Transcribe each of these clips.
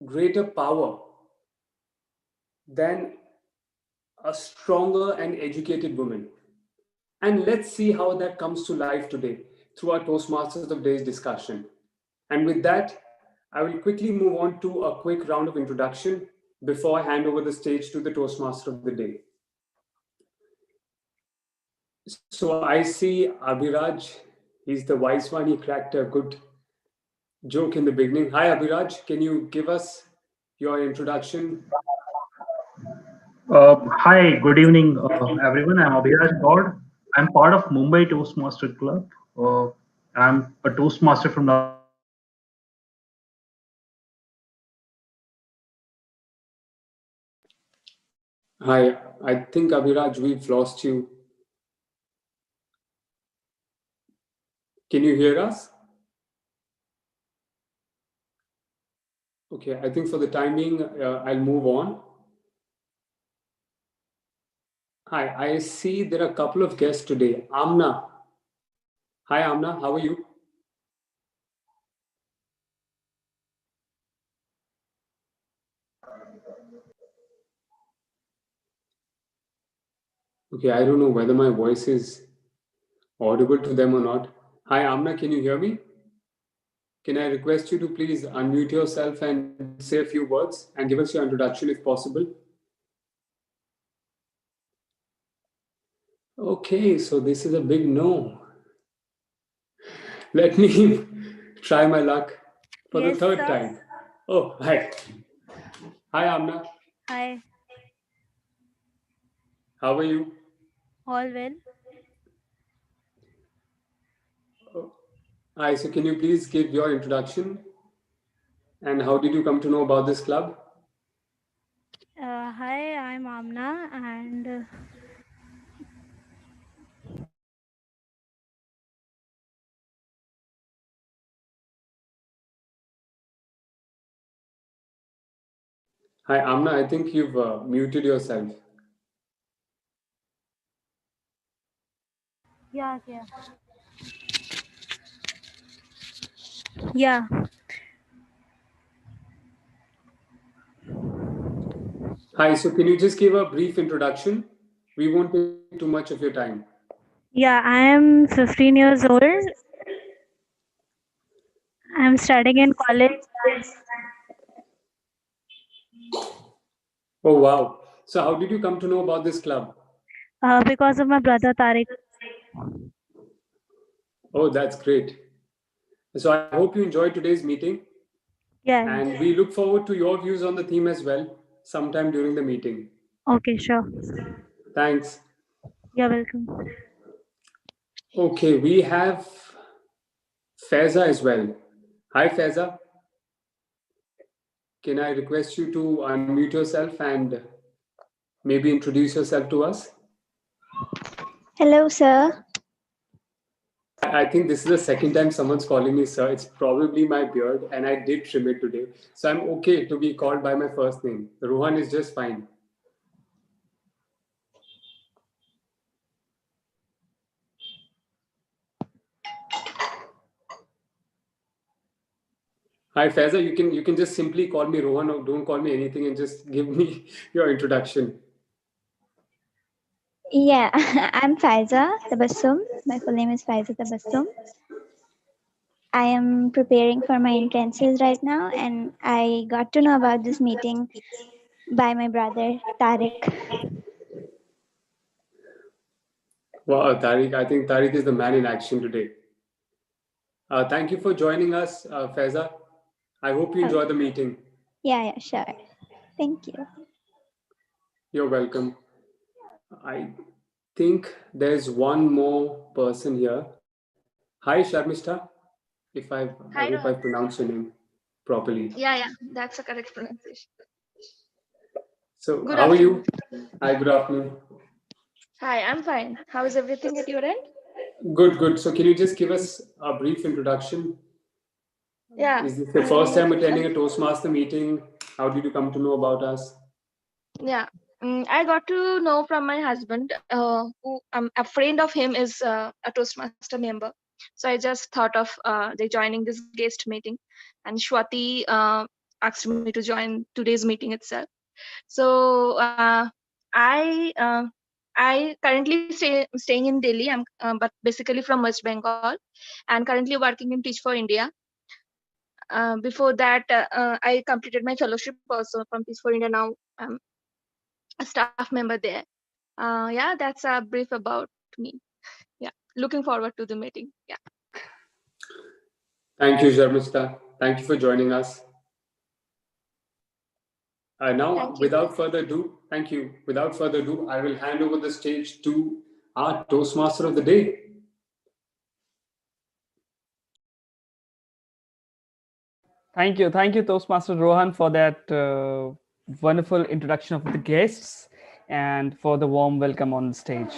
greater power than a stronger and educated woman. And let's see how that comes to life today through our Toastmasters of Days discussion. And with that, I will quickly move on to a quick round of introduction before I hand over the stage to the Toastmaster of the day. So I see Abhiraj, he's the wise one, he cracked a good joke in the beginning. Hi Abhiraj, can you give us your introduction? Hi, good evening, everyone. I'm Abhiraj God. I'm part of Mumbai Toastmaster Club. I'm a Toastmaster from last 7 years. Hi, I think Abhiraj, we've lost you. Can you hear us? Okay, I think for the time being, I'll move on. Hi, I see there are a couple of guests today. Amna. Hi, Amna, how are you? Okay, I don't know whether my voice is audible to them or not. Hi, Amna, can you hear me? Can I request you to please unmute yourself and say a few words and give us your introduction if possible? Okay, so this is a big no. Let me try my luck for the Yes, third sir. time. Oh, hi. Hi, Amna. Hi, How are you? all well. Oh, hi, so can you please give your introduction and how did you come to know about this club? Hi, I'm Amna, and Hi, Amna, I think you've muted yourself. yeah, yeah. Hi, so can you just give a brief introduction? We won't take too much of your time. Yeah, I am 15 years old. I'm studying in college Oh, wow. So, how did you come to know about this club? because of my brother Tariq. Oh, that's great. So, I hope you enjoyed today's meeting Yeah, and yes. we look forward to your views on the theme as well sometime during the meeting. Okay, sure. Thanks. You're welcome. Okay, we have Faiza as well. Hi, Faiza. Can I request you to unmute yourself and maybe introduce yourself to us? Hello, sir. I think this is the second time someone's calling me sir. It's probably my beard, and I did trim it today. So I'm okay to be called by my first name. Rohan is just fine. Hi Faiza, you can just simply call me Rohan or don't call me anything and just give me your introduction. Yeah, I'm Faiza Tabassum. My full name is Faiza Tabassum. I am preparing for my entrances right now, and I got to know about this meeting by my brother Tariq. Wow, Tariq, I think Tariq is the man in action today. Thank you for joining us, Faiza. I hope you Oh, enjoy the meeting. yeah, sure. Thank you. You're welcome. I think there's one more person here. Hi, Sharmishta. I hope Hi, I've Rohan. pronounced your name properly. Yeah, that's a correct pronunciation. So, Good how are afternoon. you? Hi, good afternoon. Hi, I'm fine. How is everything at your end? Good, good. So, can you just give us a brief introduction? Yeah. Is this the first time attending I'm, a Toastmaster meeting? How did you come to know about us? yeah. I got to know from my husband, who a friend of him is a Toastmaster member. So I just thought of joining this guest meeting. And Shwati asked me to join today's meeting itself. So I currently staying in Delhi. But basically from West Bengal, and currently working in Teach for India. Before that, I completed my fellowship also from Teach for India. Now I'm a staff member there. Yeah, that's a brief about me. Yeah, looking forward to the meeting. Yeah. Thank you, Sharmista. Thank you for joining us. Now, Thank you. without further ado, thank you. Without further ado, I will hand over the stage to our Toastmaster of the day. Thank you, Toastmaster Rohan, for that wonderful introduction of the guests and for the warm welcome on the stage.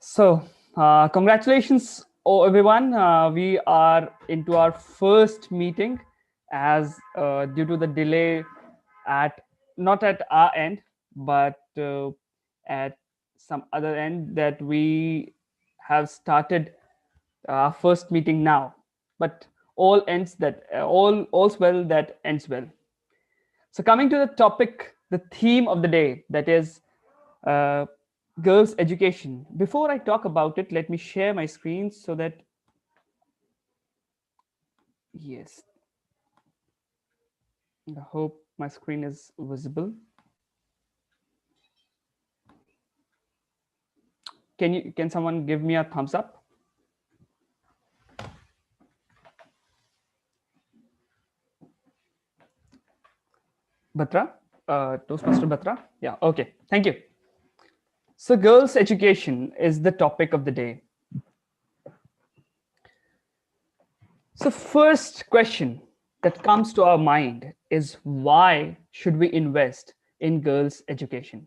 So, congratulations, everyone. We are into our first meeting, as due to the delay at not at our end, but at some other end, that we have started our first meeting now. But all's well that ends well. So, coming to the topic, the theme of the day, that is uh, girls' education. Before I talk about it, let me share my screen so that, yes, I hope my screen is visible. Can someone give me a thumbs up? Batra, Toastmaster Batra. Yeah, okay, thank you. So, girls' education is the topic of the day. So, first question that comes to our mind is, why should we invest in girls' education?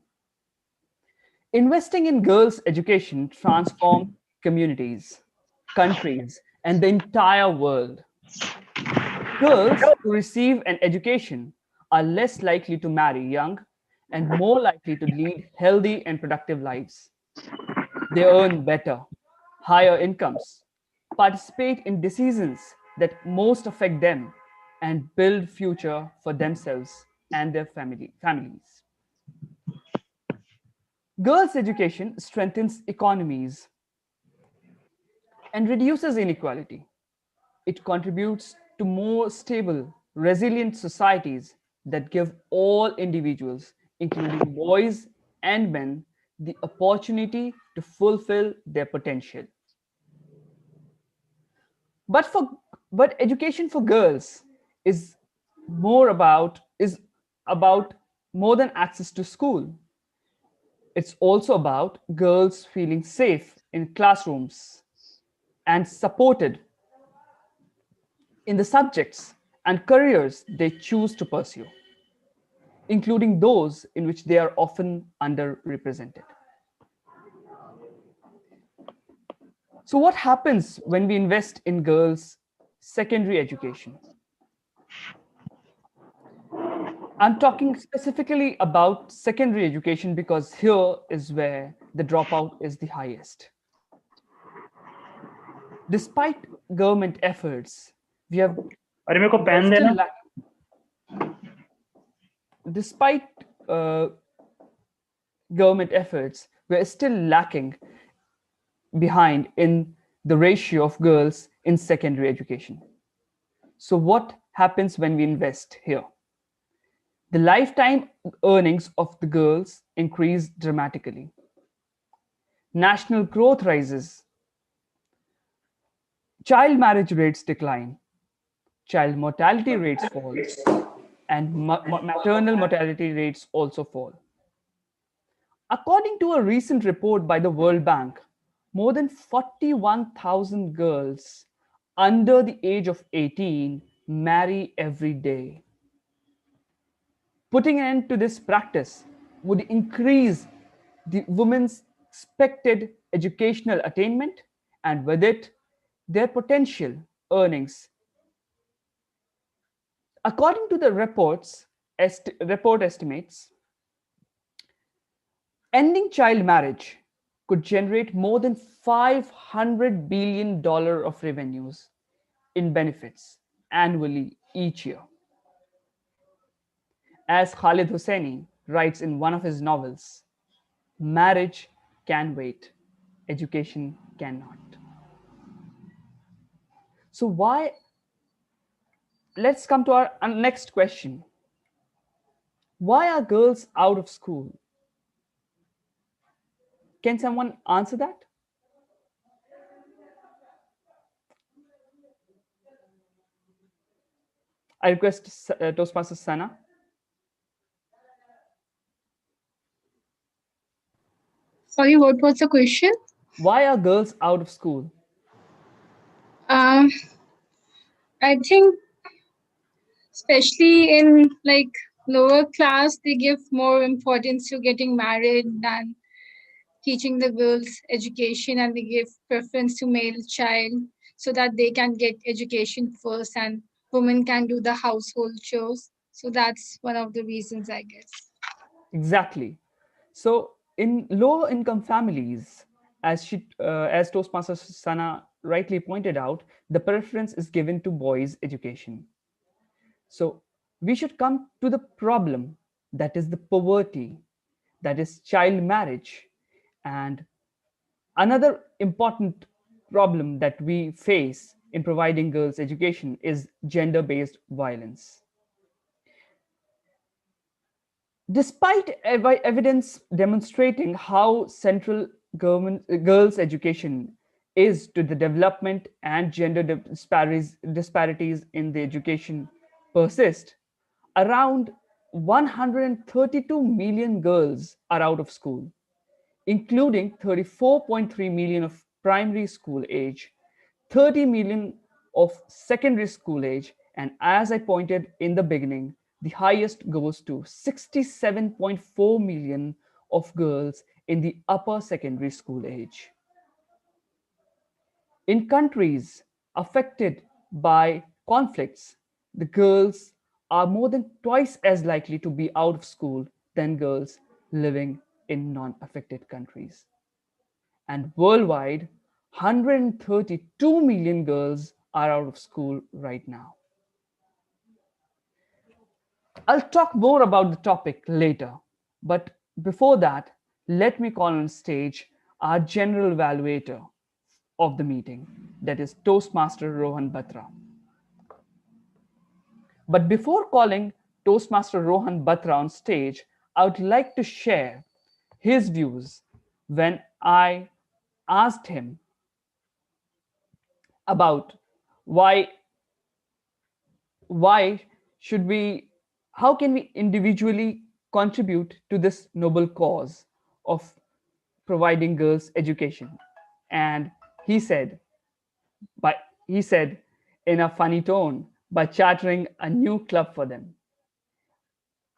Investing in girls' education transforms communities, countries, and the entire world. Girls who receive an education are less likely to marry young and more likely to lead healthy and productive lives. They earn better, higher incomes, participate in decisions that most affect them, and build future for themselves and their families. Girls' education strengthens economies and reduces inequality. It contributes to more stable, resilient societies that give all individuals, including boys and men, the opportunity to fulfill their potential. But for but education for girls is about more than access to school. It's also about girls feeling safe in classrooms and supported in the subjects and careers they choose to pursue, including those in which they are often underrepresented. So, what happens when we invest in girls' secondary education? I'm talking specifically about secondary education because here is where the dropout is the highest. Despite government efforts, we have अरे मेरे को we are pen still देना. despite government efforts, we are still lacking behind in the ratio of girls in secondary education. So, what happens when we invest here? The lifetime earnings of the girls increase dramatically. National growth rises, child marriage rates decline, child mortality rates falls, and maternal mortality rates also fall. According to a recent report by the World Bank, more than 41,000 girls under the age of 18 marry every day. Putting an end to this practice would increase the women's expected educational attainment and with it, their potential earnings. According to the report estimates, ending child marriage could generate more than $500 billion of revenues in benefits annually each year. As Khalid Hosseini writes in one of his novels, marriage can wait, education cannot. So, why? Let's come to our next question. Why are girls out of school? Can someone answer that? I request Toastmaster Sana. Sorry, what was the question? Why are girls out of school? Um, I think especially in like lower class, they give more importance to getting married than teaching the girls education, and they give preference to male child so that they can get education first and women can do the household chores. So that's one of the reasons, I guess. Exactly. So, in lower income families, as Toastmaster Sana rightly pointed out, the preference is given to boys' education. So, we should come to the problem, that is the poverty, that is child marriage, and another important problem that we face in providing girls education is gender-based violence. Despite evidence demonstrating how central girls' education is to the development and gender disparities in the education persist, around 132 million girls are out of school, including 34.3 million of primary school age, 30 million of secondary school age, and as I pointed in the beginning, the highest goes to 67.4 million of girls in the upper secondary school age. In countries affected by conflicts, the girls are more than twice as likely to be out of school than girls living in non affected countries. And worldwide, 132 million girls are out of school right now. I'll talk more about the topic later, but before that, let me call on stage our general evaluator of the meeting, that is Toastmaster Rohan Batra. But before calling Toastmaster Rohan Batra on stage, I would like to share his views when I asked him about why why should we how can we individually contribute to this noble cause of providing girls education. And he said but he said in a funny tone, by chartering a new club for them.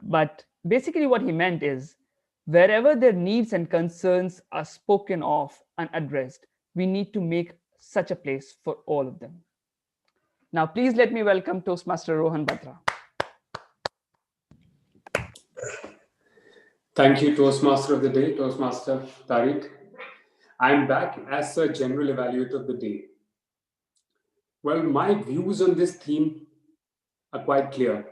But basically what he meant is, wherever their needs and concerns are spoken of and addressed, we need to make such a place for all of them. Now, please let me welcome Toastmaster Rohan Batra. Thank you, Toastmaster of the Day, Toastmaster Tariq. I'm back as a general evaluator of the day. Well, my views on this theme are quite clear.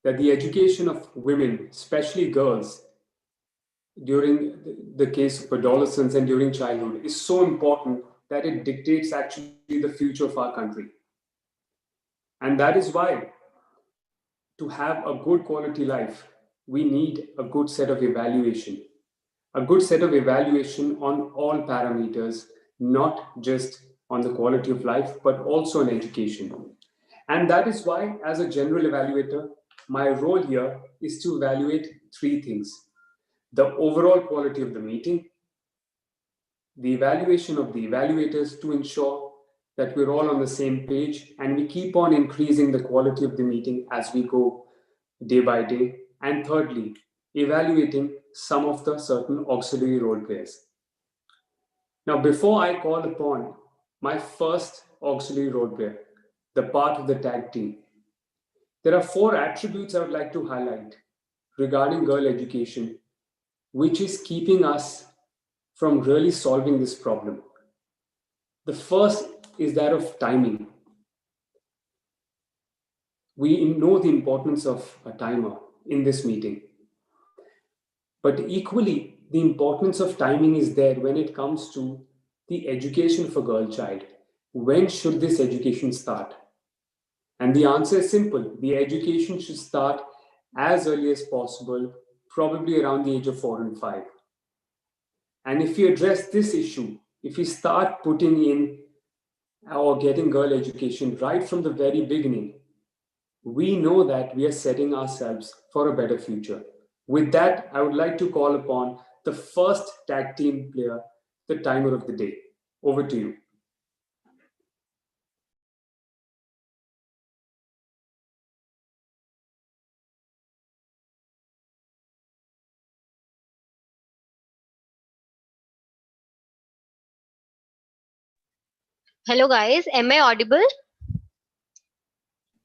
That the education of women, especially girls, during the case of adolescence and during childhood is so important that it dictates actually the future of our country. And that is why to have a good quality life, we need a good set of evaluation. A good set of evaluation on all parameters, not just on the quality of life, but also on education. And that is why, as a general evaluator, my role here is to evaluate three things: the overall quality of the meeting, the evaluation of the evaluators to ensure that we're all on the same page and we keep on increasing the quality of the meeting as we go day by day. And thirdly, evaluating some of the certain auxiliary role players. Now, before I call upon my first auxiliary role player, the part of the tag team, there are four attributes I would like to highlight regarding girl education, which is keeping us from really solving this problem. The first is that of timing. We know the importance of a timer in this meeting. But equally, the importance of timing is there when it comes to the education of a girl child. When should this education start? And the answer is simple. The education should start as early as possible, probably around the age of 4 and 5. And if we address this issue, if we start putting in or getting girl education right from the very beginning, we know that we are setting ourselves for a better future. With that, I would like to call upon the first tag team player, the timer of the day. Over to you. Hello guys, am I audible?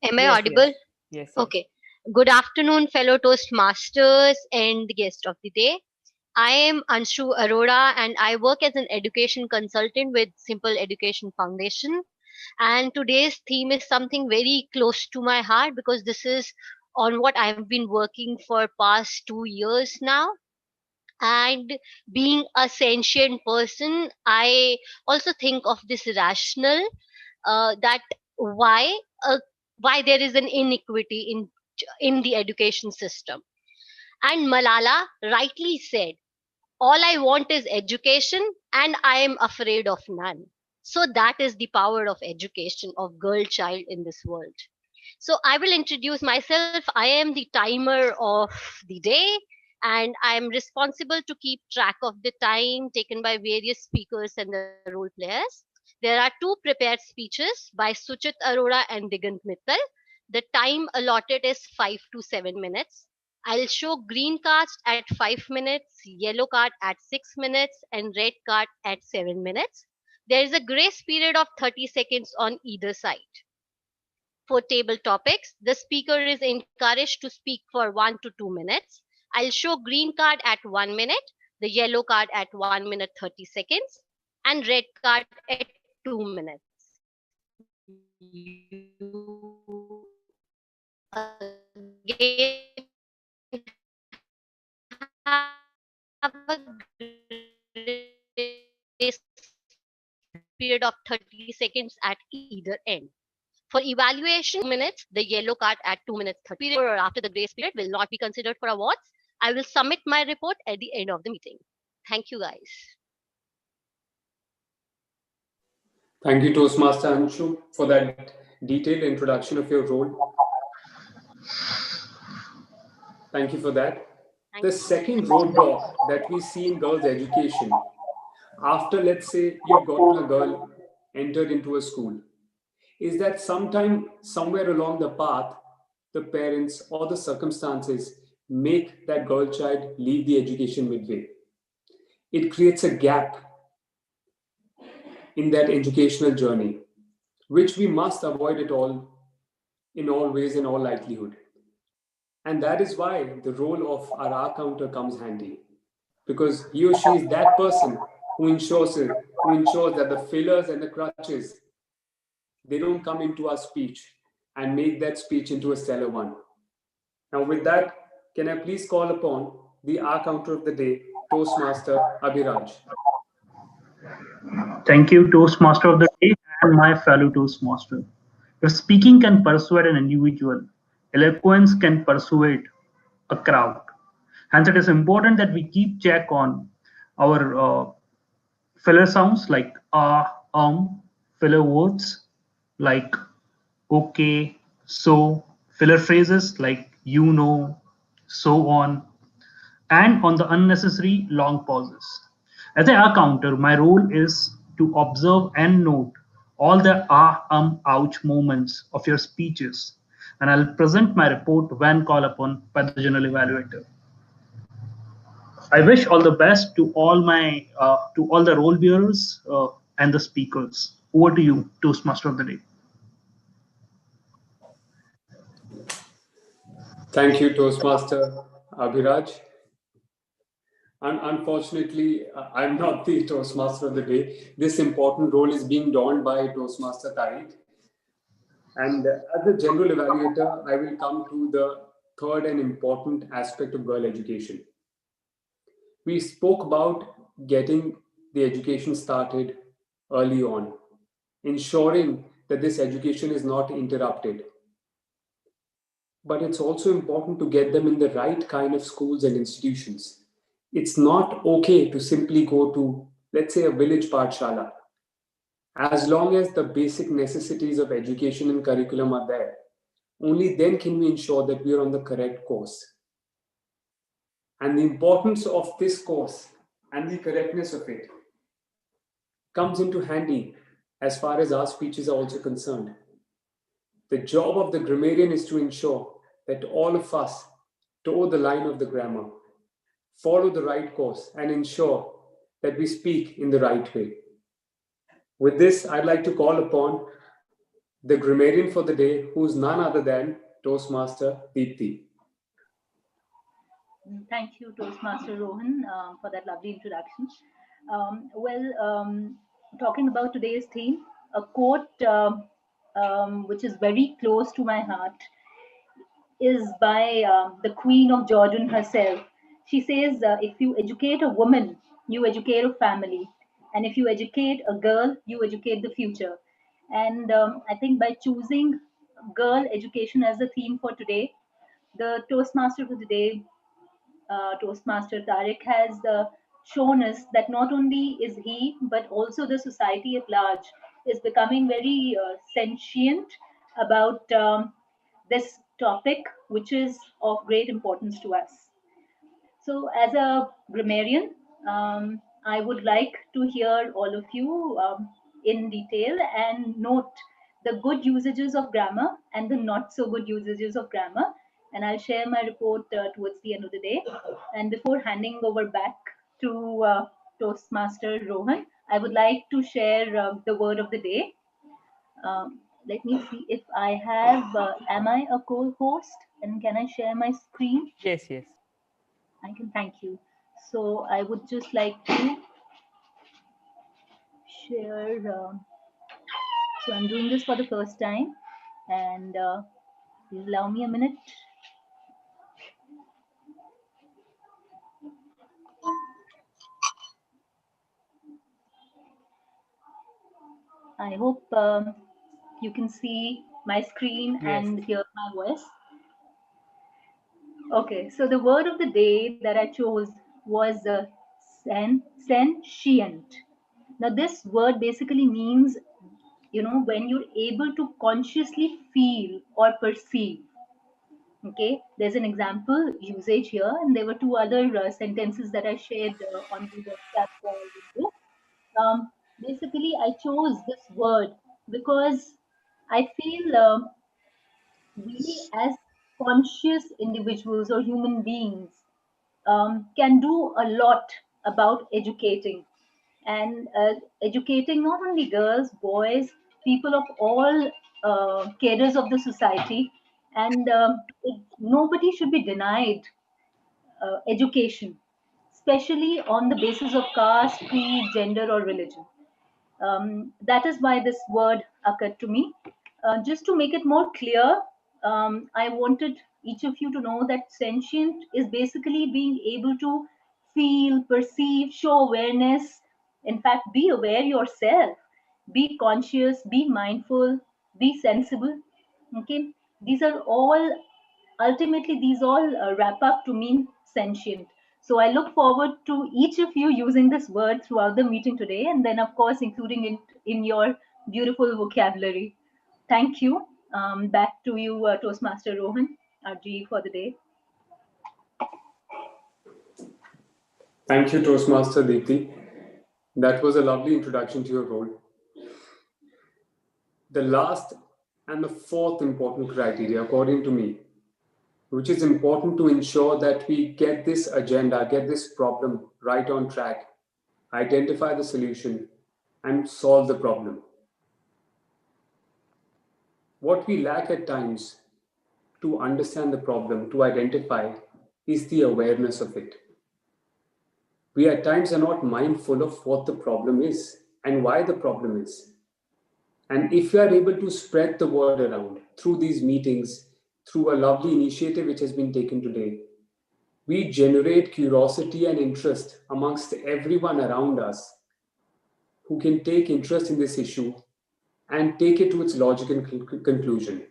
Am I Yes, audible? yes. Yes, yes. Okay. Good afternoon, fellow Toastmasters and the guest of the day. I am Anshu Arora and I work as an education consultant with Simple Education Foundation. And today's theme is something very close to my heart because this is on what I've been working for past 2 years now. And being a sentient person, I also think of this rational that why uh, why there is an inequity in the education system. And Malala rightly said, all I want is education and I am afraid of none. So that is the power of education of girl child in this world. So I will introduce myself. I am the timer of the day and I am responsible to keep track of the time taken by various speakers and the role players. There are two prepared speeches by Suchit Arora and Digant Mittal. The time allotted is 5 to 7 minutes. I'll show green cards at 5 minutes, yellow card at 6 minutes, and red card at 7 minutes. There is a grace period of 30 seconds on either side. For table topics, the speaker is encouraged to speak for 1 to 2 minutes. I'll show green card at 1 minute, the yellow card at 1 minute 30 seconds, and red card at 2 minutes. Period of 30 seconds at either end. For evaluation, 2 minutes, the yellow card at 2 minutes 30 period or after the grace period will not be considered for awards. I will submit my report at the end of the meeting. Thank you, guys. Thank you, Toastmaster Anshu, for that detailed introduction of your role. Thank you for that. The second roadblock that we see in girls' education, after, let's say, you've gotten a girl entered into a school, is that sometime, somewhere along the path, the parents or the circumstances make that girl child leave the education midway. It creates a gap in that educational journey, which we must avoid it all in all ways, in all likelihood. And that is why the role of our R counter comes handy, because he or she is that person who ensures that the fillers and the crutches, they don't come into our speech and make that speech into a stellar one. Now, with that, can I please call upon the R counter of the day, Toastmaster Abhiraj. Thank you, Toastmaster of the day, and my fellow Toastmaster. If speaking can persuade an individual, eloquence can persuade a crowd. Hence, it is important that we keep check on our filler sounds like filler words like okay, so, filler phrases like you know, so on, and on the unnecessary long pauses. As an counter, my role is to observe and note all the ouch moments of your speeches, and I'll present my report when called upon by the general evaluator. I wish all the best to all the role bearers and the speakers. Over to you, Toastmaster of the day. Thank you, Toastmaster Abhiraj. Unfortunately, I'm not the Toastmaster of the day. This important role is being donned by Toastmaster Tariq. And as a general evaluator, I will come to the third and important aspect of girl education. We spoke about getting the education started early on, ensuring that this education is not interrupted. But it's also important to get them in the right kind of schools and institutions. It's not okay to simply go to, let's say, a village pathshala. As long as the basic necessities of education and curriculum are there, only then can we ensure that we are on the correct course. And the importance of this course and the correctness of it comes into handy as far as our speeches are also concerned. The job of the grammarian is to ensure that all of us toe the line of the grammar, follow the right course, and ensure that we speak in the right way. With this, I'd like to call upon the grammarian for the day, who's none other than Toastmaster Deepthi. Thank you, Toastmaster Rohan, for that lovely introduction. Talking about today's theme, a quote which is very close to my heart is by the Queen of Jordan herself. She says, if you educate a woman, you educate a family. And if you educate a girl, you educate the future. And I think by choosing girl education as a theme for today, the Toastmaster for today, Toastmaster Tariq, has shown us that not only is he, but also the society at large is becoming very sentient about this topic, which is of great importance to us. So, as a grammarian, I would like to hear all of you in detail and note the good usages of grammar and the not so good usages of grammar. And I'll share my report towards the end of the day. And before handing over back to Toastmaster Rohan, I would like to share the word of the day. Let me see if I have, am I a co-host and can I share my screen? Yes, yes. I can, thank you. So I would just like to share, so I'm doing this for the first time and please allow me a minute. I hope you can see my screen Yes. and hear my voice. Okay, so the word of the day that I chose was sentient. Now, this word basically means, when you're able to consciously feel or perceive. Okay, there's an example usage here, and there were two other sentences that I shared on the WhatsApp window. Basically, I chose this word because I feel we, as conscious individuals or human beings, can do a lot about educating and educating not only girls, boys, people of all cadres of the society, and nobody should be denied education, especially on the basis of caste, creed, gender, or religion. That is why this word occurred to me. Just to make it more clear, I wanted each of you to know that sentient is basically being able to feel, perceive, show awareness. In fact, be aware yourself, be conscious, be mindful, be sensible. Okay, these are all ultimately these all wrap up to mean sentient. So I look forward to each of you using this word throughout the meeting today, and then of course including it in your beautiful vocabulary. Thank you. Back to you, Toastmaster Rohan, our GE for the day. Thank you, Toastmaster Deepthi. That was a lovely introduction to your role. The last and the fourth important criteria, according to me, which is important to ensure that we get this agenda, get this problem right on track, identify the solution, and solve the problem. What we lack at times to understand the problem, to identify, is the awareness of it. We at times are not mindful of what the problem is and why the problem is. And if we are able to spread the word around through these meetings, through a lovely initiative which has been taken today, we generate curiosity and interest amongst everyone around us who can take interest in this issue and take it to its logical conclusion.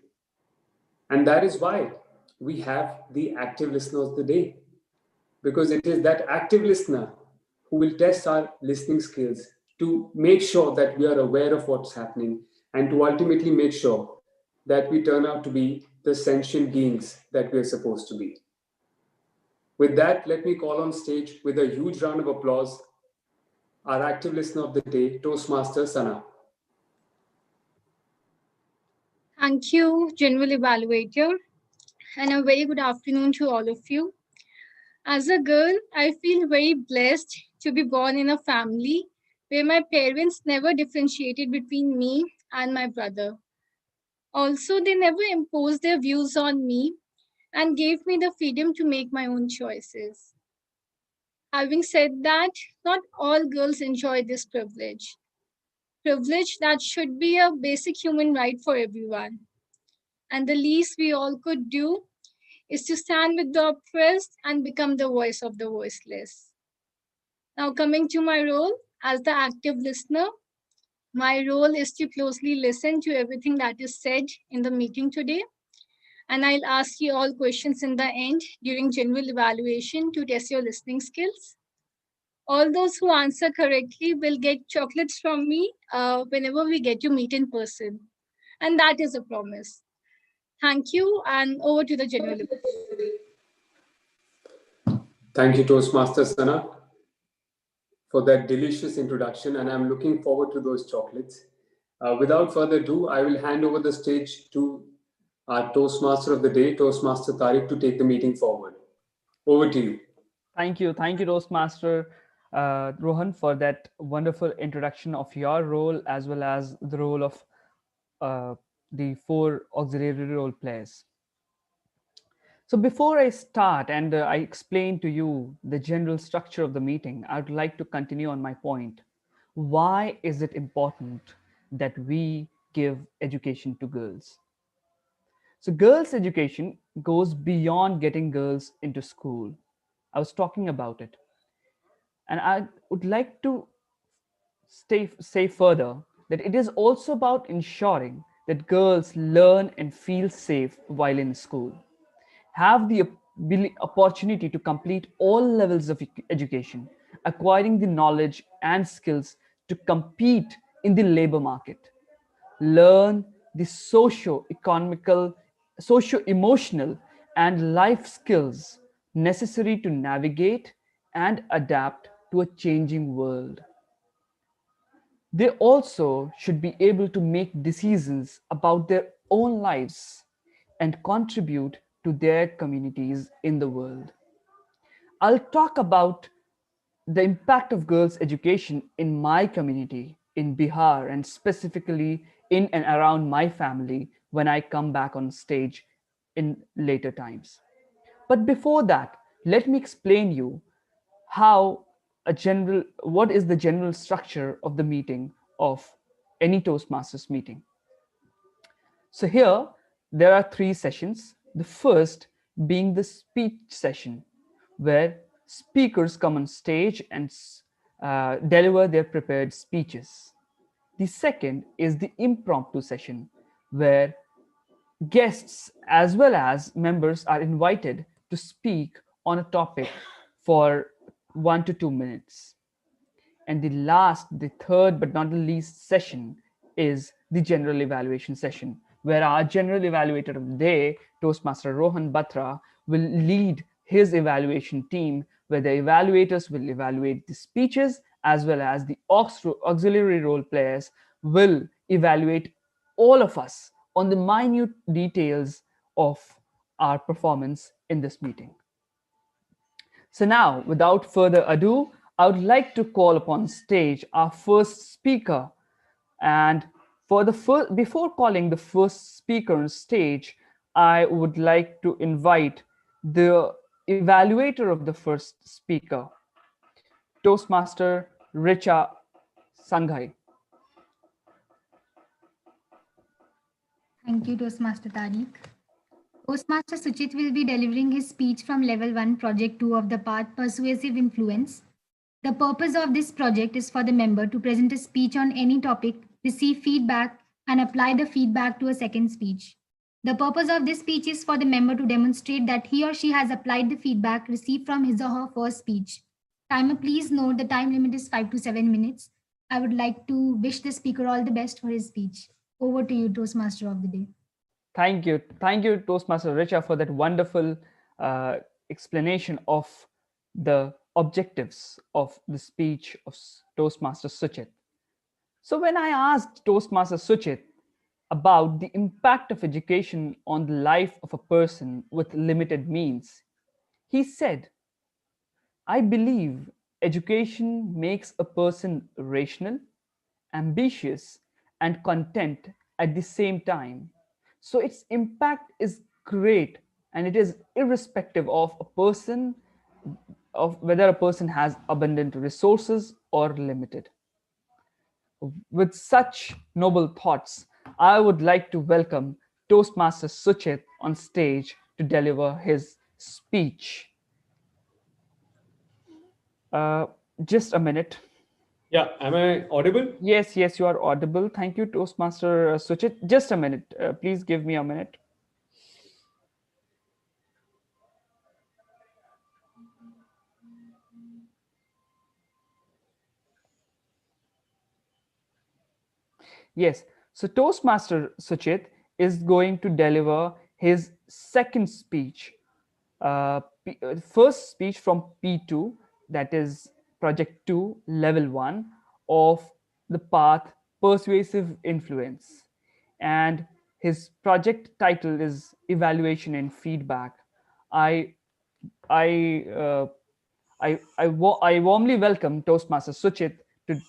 And that is why we have the active listener of the day, because it is that active listener who will test our listening skills to make sure that we are aware of what's happening and to ultimately make sure that we turn out to be the sentient beings that we are supposed to be. With that, let me call on stage with a huge round of applause our active listener of the day, Toastmaster Sana. Thank you, General Evaluator, and a very good afternoon to all of you. As a girl, I feel very blessed to be born in a family where my parents never differentiated between me and my brother. Also, they never imposed their views on me and gave me the freedom to make my own choices. Having said that, not all girls enjoy this privilege. Privilege that should be a basic human right for everyone. And the least we all could do is to stand with the oppressed and become the voice of the voiceless. Now, coming to my role as the active listener, my role is to closely listen to everything that is said in the meeting today. And I'll ask you all questions in the end during general evaluation to test your listening skills. All those who answer correctly will get chocolates from me whenever we get to meet in person. And that is a promise. Thank you, and over to the general. Thank you, Toastmaster Sana, for that delicious introduction, and I'm looking forward to those chocolates. Without further ado, I will hand over the stage to our Toastmaster of the day, Toastmaster Tariq, to take the meeting forward. Over to you. Thank you, Toastmaster Rohan, for that wonderful introduction of your role as well as the role of uh, the four auxiliary role players. So before I start and I explain to you the general structure of the meeting, I would like to continue on my point. Why is it important that we give education to girls? So girls' education goes beyond getting girls into school. I was talking about it. And I would like to say further that it is also about ensuring that girls learn and feel safe while in school, have the opportunity to complete all levels of education, acquiring the knowledge and skills to compete in the labor market, learn the socio-economical, socio-emotional, and life skills necessary to navigate and adapt to a changing world. They also should be able to make decisions about their own lives and contribute to their communities in the world. I'll talk about the impact of girls' education in my community in Bihar and specifically in and around my family when I come back on stage in later times. But before that, let me explain you how what is the general structure of the meeting of any Toastmasters meeting. So here there are three sessions. The first being the speech session, where speakers come on stage and deliver their prepared speeches. The second is the impromptu session, where guests as well as members are invited to speak on a topic for 1 to 2 minutes. And the third but not the least session is the general evaluation session, where our general evaluator of the day, Toastmaster Rohan Batra, will lead his evaluation team, where the evaluators will evaluate the speeches as well as the auxiliary role players will evaluate all of us on the minute details of our performance in this meeting. So now, without further ado, I would like to call upon stage our first speaker. And before calling the first speaker on stage, I would like to invite the evaluator of the first speaker, Toastmaster Richa Sanghai. Thank you, Toastmaster Tariq. Toastmaster Suchit will be delivering his speech from Level 1, Project 2 of the part Persuasive Influence. The purpose of this project is for the member to present a speech on any topic, receive feedback, and apply the feedback to a second speech. The purpose of this speech is for the member to demonstrate that he or she has applied the feedback received from his or her first speech. Timer, please note the time limit is 5 to 7 minutes. I would like to wish the speaker all the best for his speech. Over to you, Toastmaster of the day. Thank you, Toastmaster Richa, for that wonderful explanation of the objectives of the speech of Toastmaster Suchit. So when I asked Toastmaster Suchit about the impact of education on the life of a person with limited means, he said, I believe education makes a person rational, ambitious, and content at the same time. So its impact is great, and it is irrespective of a person, of whether a person has abundant resources or limited. With such noble thoughts, I would like to welcome Toastmaster Suchit on stage to deliver his speech. Just a minute. Yeah, am I audible? Yes, you are audible. Thank you, Toastmaster Suchit. Just a minute. Please give me a minute. Yes, so Toastmaster Suchit is going to deliver his second speech. First speech from P2, that is Project 2, Level 1 of the path Persuasive Influence. And his project title is Evaluation and Feedback. I I uh, I warmly welcome Toastmaster Suchit to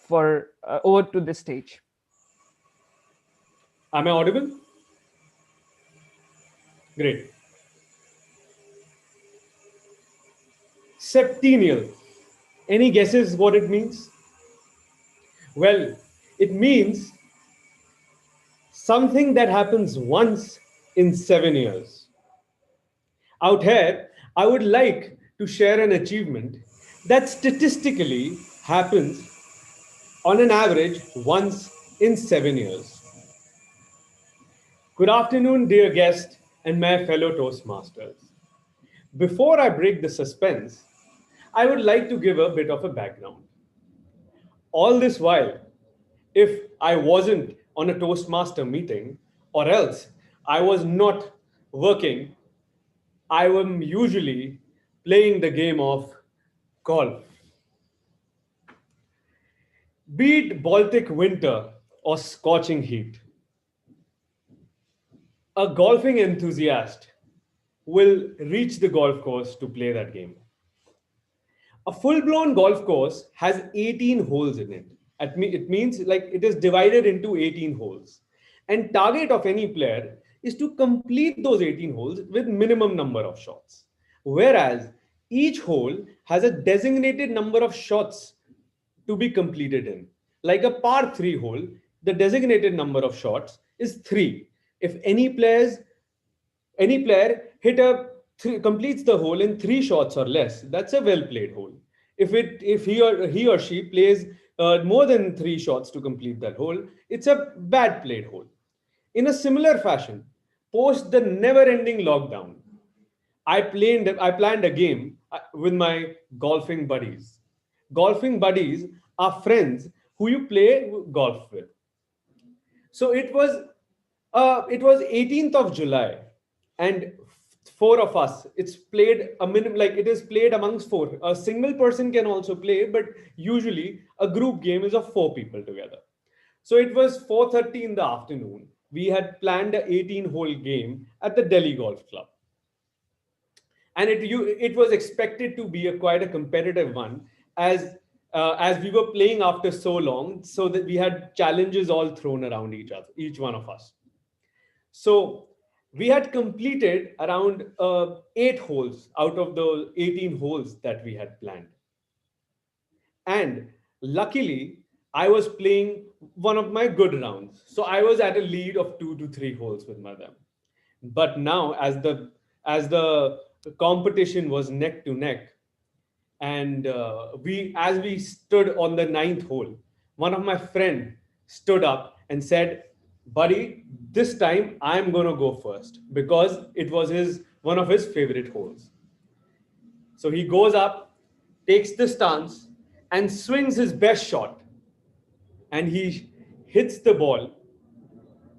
for over to the stage. Am I audible? Great. Septennial. Any guesses what it means? Well, it means something that happens once in 7 years. Out here, I would like to share an achievement that statistically happens on an average once in 7 years. Good afternoon, dear guest and my fellow Toastmasters. Before I break the suspense, I would like to give a bit of a background. All this while, if I wasn't on a Toastmaster meeting, or else I was not working, I am usually playing the game of golf. Be it Baltic winter or scorching heat, a golfing enthusiast will reach the golf course to play that game. A full-blown golf course has 18 holes in it. It means like it is divided into 18 holes. And target of any player is to complete those 18 holes with minimum number of shots. Whereas each hole has a designated number of shots to be completed in. Like a par 3 hole, the designated number of shots is 3. If any player completes the hole in 3 shots or less, that's a well played hole. If he or she plays more than 3 shots to complete that hole, it's a bad played hole. In a similar fashion, post the never ending lockdown, I planned a game with my golfing buddies. Golfing buddies are friends who you play golf with. So it was 18th of July, and four of us. It's played a minimum, like it is played amongst four. A single person can also play, but usually a group game is of four people together. So it was 4:30 in the afternoon. We had planned a 18-hole game at the Delhi Golf Club, and it was expected to be quite a competitive one, as we were playing after so long, so that we had challenges all thrown around each one of us. So we had completed around 8 holes out of the 18 holes that we had planned. And luckily, I was playing one of my good rounds. So I was at a lead of 2 to 3 holes with my them. But now, as the competition was neck to neck, and we as we stood on the ninth hole, one of my friend stood up and said, "Buddy, this time I'm gonna go first," because it was his one of his favorite holes. So he goes up, takes the stance, and swings his best shot, and he hits the ball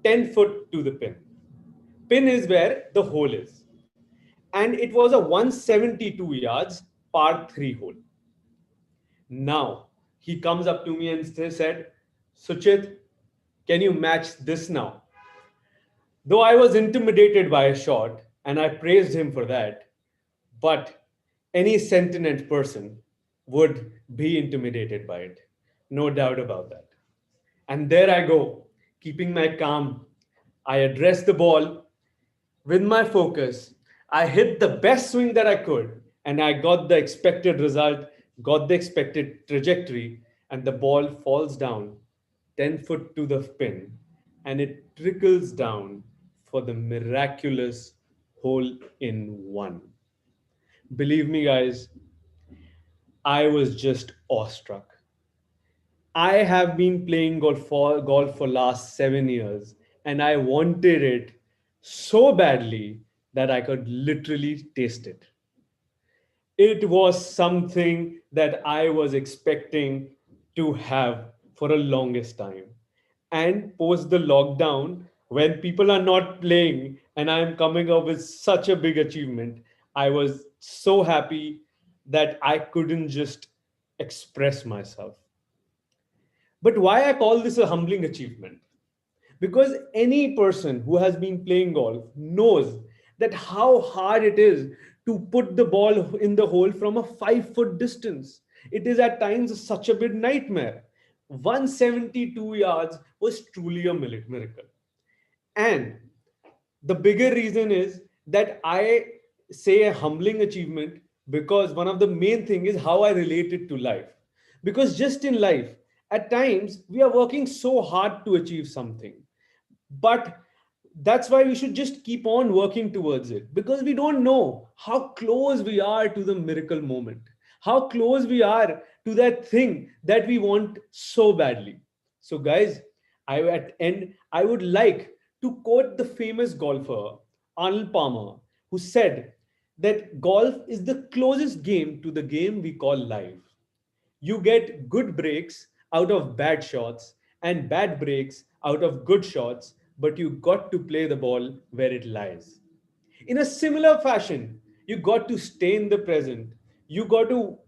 10 foot to the pin. Pin is where the hole is. And it was a 172 yards par 3 hole. Now he comes up to me and said, "Suchit, can you match this now?" Though I was intimidated by a shot and I praised him for that, but any sentient person would be intimidated by it. No doubt about that. And there I go, keeping my calm. I address the ball with my focus. I hit the best swing that I could, and I got the expected result, got the expected trajectory, and the ball falls down 10 foot to the pin, and it trickles down for the miraculous hole in one. Believe me, guys, I was just awestruck. I have been playing golf for last 7 years, and I wanted it so badly that I could literally taste it. It was something that I was expecting to have for a longest time. And post the lockdown, when people are not playing and I'm coming up with such a big achievement, I was so happy that I couldn't just express myself. But why I call this a humbling achievement? Because any person who has been playing golf knows that how hard it is to put the ball in the hole from a 5 foot distance. It is at times such a big nightmare. 172 yards was truly a miracle. And the bigger reason is that I say a humbling achievement because one of the main thing is how I relate it to life. Because just in life, at times we are working so hard to achieve something, but that's why we should just keep on working towards it, because we don't know how close we are to the miracle moment, how close we are to that thing that we want so badly. So guys, I would like to quote the famous golfer Arnold Palmer, who said that golf is the closest game to the game we call life. You get good breaks out of bad shots and bad breaks out of good shots, but you got to play the ball where it lies. In a similar fashion, you got to stay in the present. You got to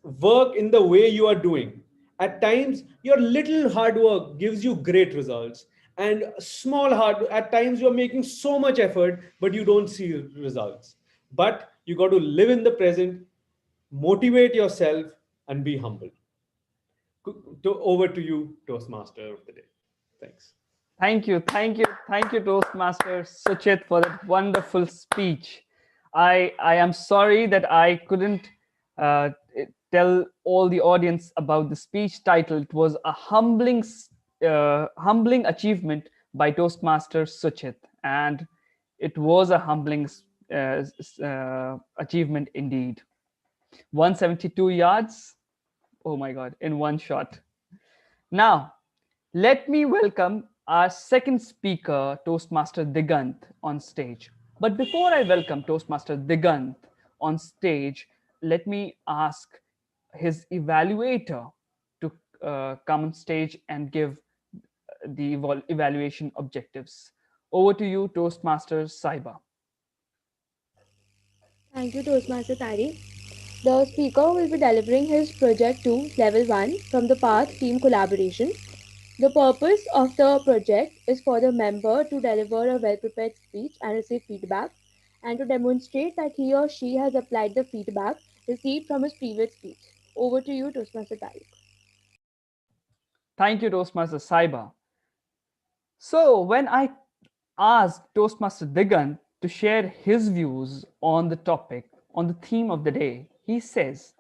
work in the way you are doing. At times, your little hard work gives you great results. And small hard, at times, you're making so much effort, but you don't see results. But you got to live in the present, motivate yourself, and be humble. Over to you, Toastmaster of the day. Thanks. Thank you, Toastmaster Suchit, for that wonderful speech. I am sorry that I couldn't uh, tell all the audience about the speech title. It was a humbling achievement by Toastmaster Suchit, and it was a humbling achievement indeed. 172 yards. Oh my God! In one shot. Now, let me welcome our second speaker, Toastmaster Digant, on stage. But before I welcome Toastmaster Digant on stage, let me ask his evaluator to come on stage and give the evaluation objectives. Over to you, Toastmaster Saiba. Thank you, Toastmaster Tariq. The speaker will be delivering his Project 2 Level 1 from the path Team Collaboration. The purpose of the project is for the member to deliver a well prepared speech and receive feedback, and to demonstrate that he or she has applied the feedback received from his previous speech. Over to you, Toastmaster Tariq. Thank you, Toastmaster Saiba. So, when I asked Toastmaster Digant to share his views on the topic, on the theme of the day, he says,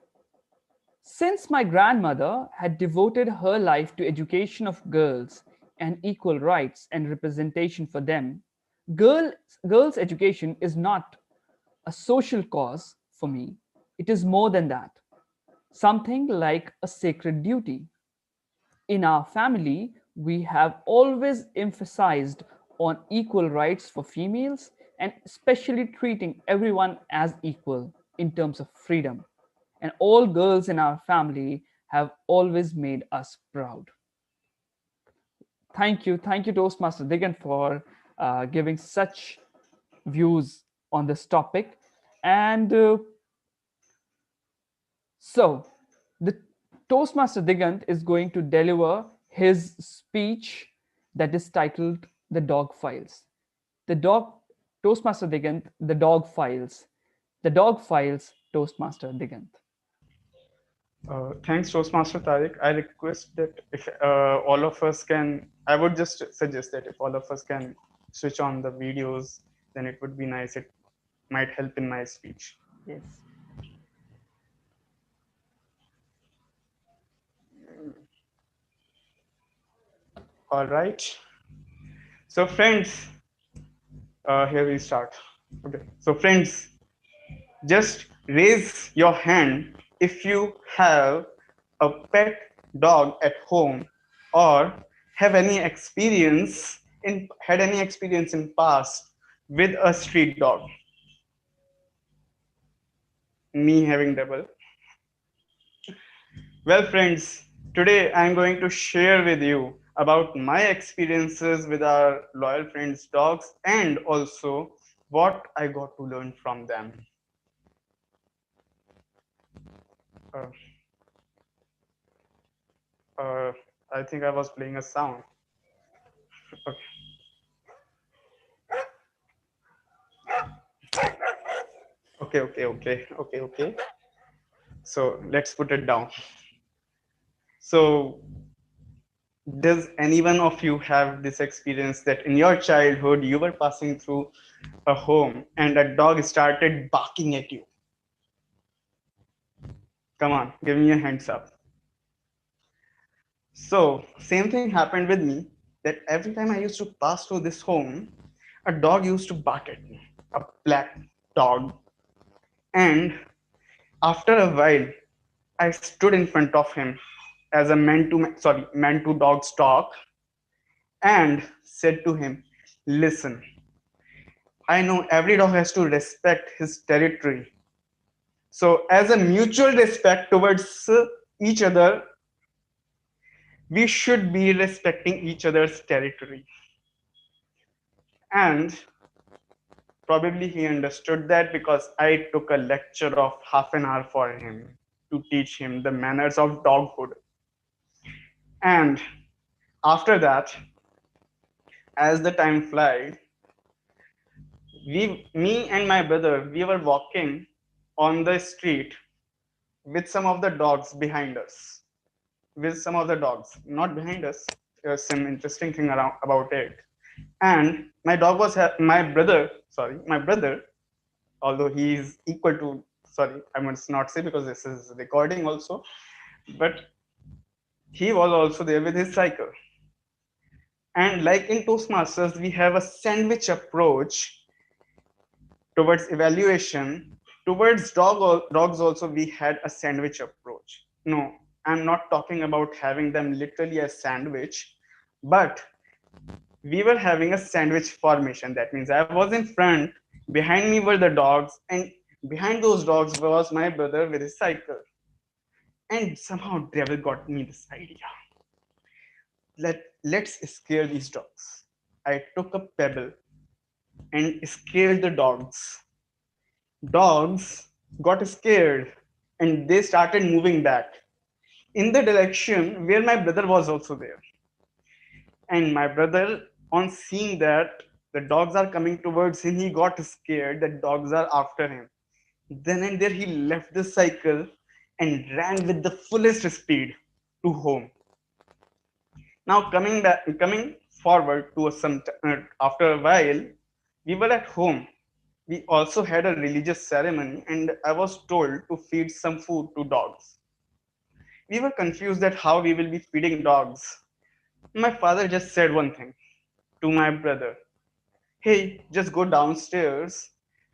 Since my grandmother had devoted her life to education of girls and equal rights and representation for them, girls' education is not a social cause for me. It is more than that, something like a sacred duty. In our family, we have always emphasized on equal rights for females and especially treating everyone as equal in terms of freedom. And all girls in our family have always made us proud. Thank you, Toastmaster Digan, for giving such views on this topic. And so, the Toastmaster Digant is going to deliver his speech that is titled The Dog Files. The dog, Toastmaster Digant, The Dog Files. The Dog Files, Toastmaster Digant. Thanks, Toastmaster Tariq. I request that if all of us can, I would just suggest that if all of us can switch on the videos, then it would be nice. It might help in my speech. Yes. All right. So, friends, here we start. Okay. So, friends, just raise your hand if you have a pet dog at home or have any experience had any experience in past with a street dog. Me having double. Well, friends, today I'm going to share with you about my experiences with our loyal friends dogs and also what I got to learn from them. Uh, uh, I think I was playing a sound. Okay. So let's put it down. So does anyone of you have this experience that in your childhood you were passing through a home and a dog started barking at you? Come on, give me a hands up. So same thing happened with me, that every time I used to pass through this home, a dog used to bark at me, a black dog. And after a while, I stood in front of him as a man to dog talk and said to him, listen, I know every dog has to respect his territory. So as a mutual respect towards each other, we should be respecting each other's territory. And probably he understood that because I took a lecture of half an hour for him to teach him the manners of doghood. And after that, as the time flies, me and my brother, we were walking on the street with some of the dogs behind us. With some of the dogs, not behind us. There's some interesting thing around about it. And my dog was my brother, although he is equal to, sorry, I must not say because this is recording also, but he was also there with his cycle. And like in Toastmasters, we have a sandwich approach towards evaluation. Towards dogs also, we had a sandwich approach. No, I'm not talking about having them literally a sandwich, but we were having a sandwich formation. That means I was in front, behind me were the dogs, and behind those dogs was my brother with his cycle. And somehow devil got me this idea. Let's scare these dogs. I took a pebble and scared the dogs. Dogs got scared and they started moving back in the direction where my brother was also there. And my brother, on seeing that the dogs are coming towards him, he got scared that dogs are after him. Then and there, he left the cycle and ran with the fullest speed to home. Now coming forward to after a while, we were at home. We also had a religious ceremony, and I was told to feed some food to dogs. We were confused that how we will be feeding dogs. My father just said one thing to my brother. Hey, just go downstairs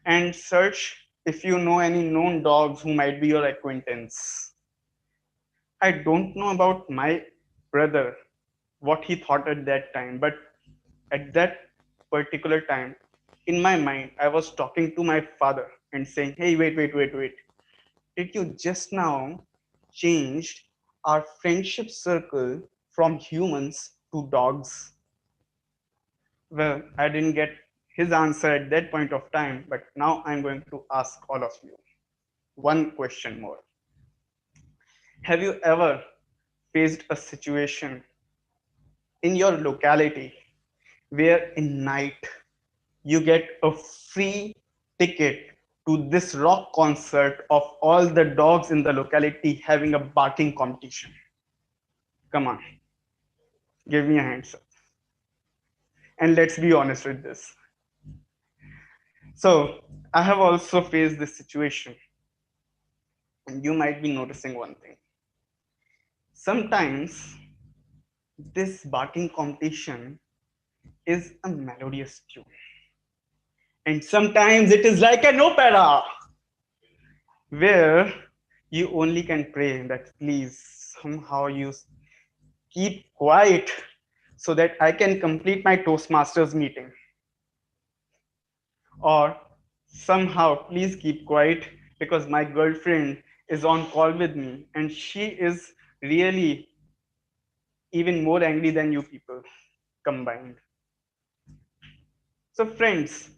and search if you know any known dogs who might be your acquaintance. I don't know about my brother, what he thought at that time, but at that particular time, in my mind, I was talking to my father and saying, hey, wait. Did you just now changed our friendship circle from humans to dogs? Well, I didn't get his answer at that point of time, but now I'm going to ask all of you one question more. Have you ever faced a situation in your locality where in night you get a free ticket to this rock concert of all the dogs in the locality having a barking competition? Come on, give me a hand, sir. And let's be honest with this. So, I have also faced this situation, and you might be noticing one thing. Sometimes this barking competition is a melodious tune, and sometimes it is like an opera where you only can pray that please somehow you keep quiet so that I can complete my Toastmasters meeting, or somehow please keep quiet because my girlfriend is on call with me and she is really even more angry than you people combined. So friends,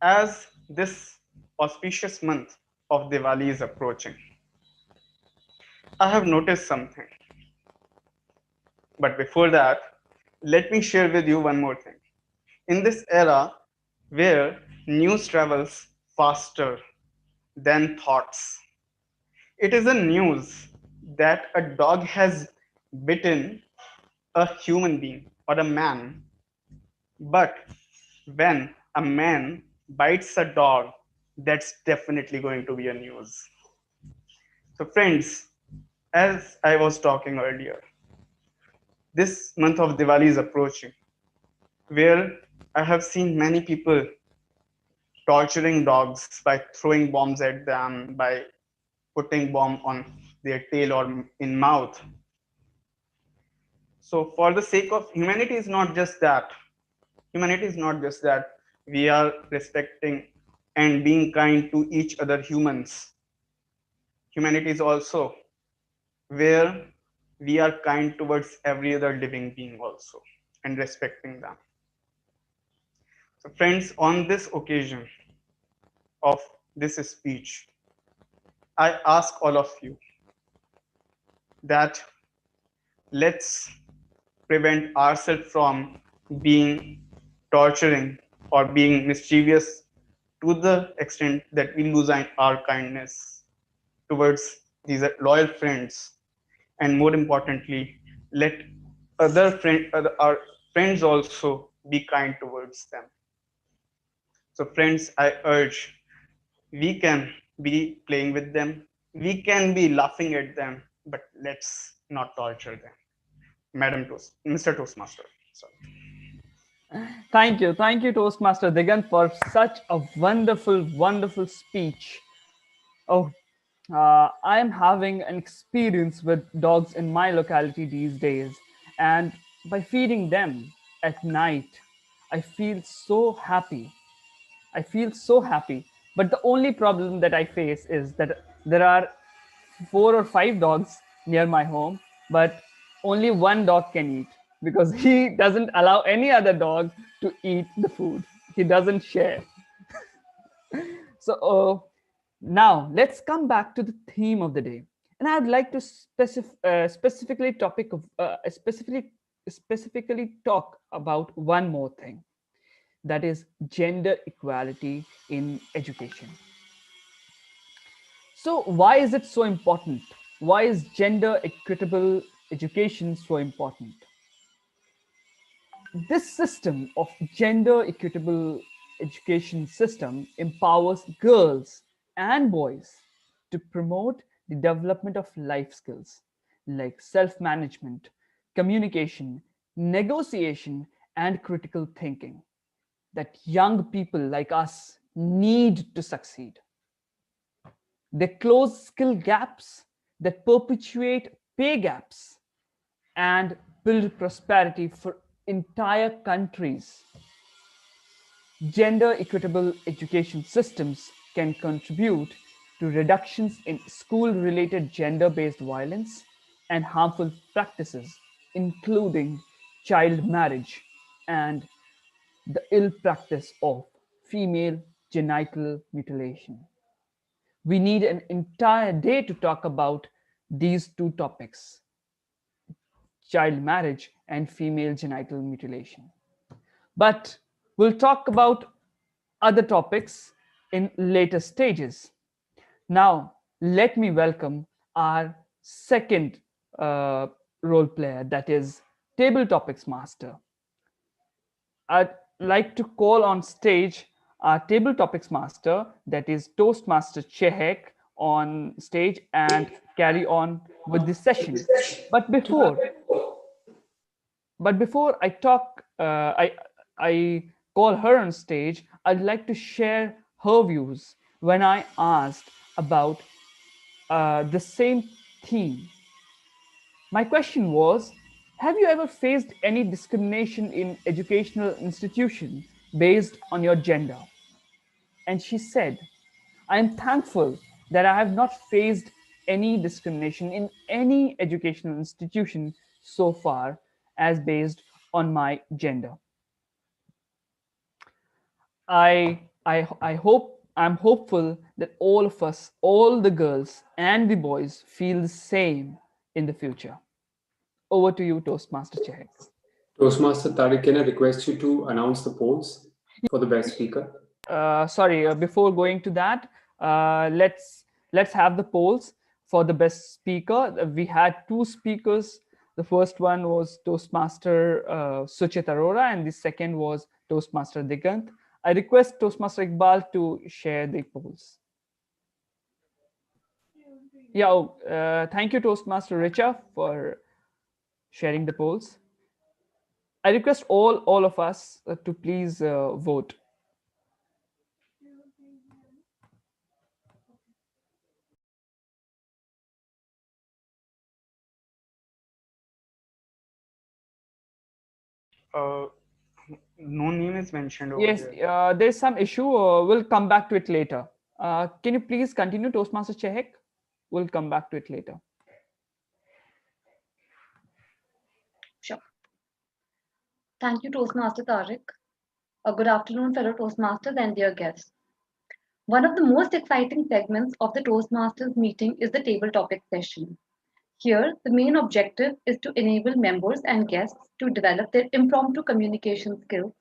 as this auspicious month of Diwali is approaching, I have noticed something. But before that, let me share with you one more thing. In this era where news travels faster than thoughts, it is a news that a dog has bitten a human being or a man. But when a man bites a dog, that's definitely going to be a news. So, friends, as I was talking earlier, this month of Diwali is approaching, where I have seen many people torturing dogs by throwing bombs at them, by putting bomb on their tail or in mouth. So for the sake of humanity is not just that. Humanity is not just that we are respecting and being kind to each other humans. Humanity is also where we are kind towards every other living being also and respecting them. So friends, on this occasion of this speech, I ask all of you that let's prevent ourselves from being torturing or being mischievous to the extent that we lose our kindness towards these loyal friends, and more importantly, let our friends also be kind towards them. So friends, I urge, we can be playing with them, we can be laughing at them, but let's not torture them. Mr. Toastmaster. Sorry. Thank you, Toastmaster Digant, for such a wonderful speech. Oh, I am having an experience with dogs in my locality these days, and by feeding them at night, I feel so happy. I feel so happy. But the only problem that I face is that there are 4 or 5 dogs near my home, but only one dog can eat because he doesn't allow any other dog to eat the food. He doesn't share. So now let's come back to the theme of the day, and I'd like to specifically talk about one more thing, that is gender equality in education. So why is it so important? Why is gender equitable education so important? This system of gender equitable education system empowers girls and boys to promote the development of life skills like self-management, communication, negotiation, and critical thinking that young people like us need to succeed. They close skill gaps that perpetuate pay gaps and build prosperity for entire countries. Gender equitable education systems can contribute to reductions in school related gender based violence and harmful practices, including child marriage and the ill practice of female genital mutilation. We need an entire day to talk about these two topics: child marriage and female genital mutilation. But we'll talk about other topics in later stages. Now, let me welcome our second role player, that is Table Topics Master. I'd like to call on stage our Table Topics Master, that is Toastmaster Chehek, on stage and carry on with this session. But before I talk, I call her on stage, I'd like to share her views when I asked about the same theme. My question was, have you ever faced any discrimination in educational institution based on your gender? And she said, I am thankful that I have not faced any discrimination in any educational institution so far as based on my gender. I'm hopeful that all of us, all the girls and the boys, feel the same in the future. Over to you, Toastmaster Chehek. Toastmaster Tariq, can I request you to announce the polls for the best speaker? Sorry, before going to that, let's have the polls for the best speaker. We had two speakers. The first one was Toastmaster Suchit Arora, and the second was Toastmaster Digant. I request Toastmaster Iqbal to share the polls. Yeah, thank you, Toastmaster Richa, for sharing the polls. I request all of us to please vote. No name is mentioned over Yes, there. there's some issue. We'll come back to it later. Can you please continue, Toastmaster Chehek? We'll come back to it later. Sure. Thank you, Toastmaster Tariq. Good afternoon, fellow Toastmasters and dear guests. One of the most exciting segments of the Toastmasters meeting is the table topic session. Here, the main objective is to enable members and guests to develop their impromptu communication skills,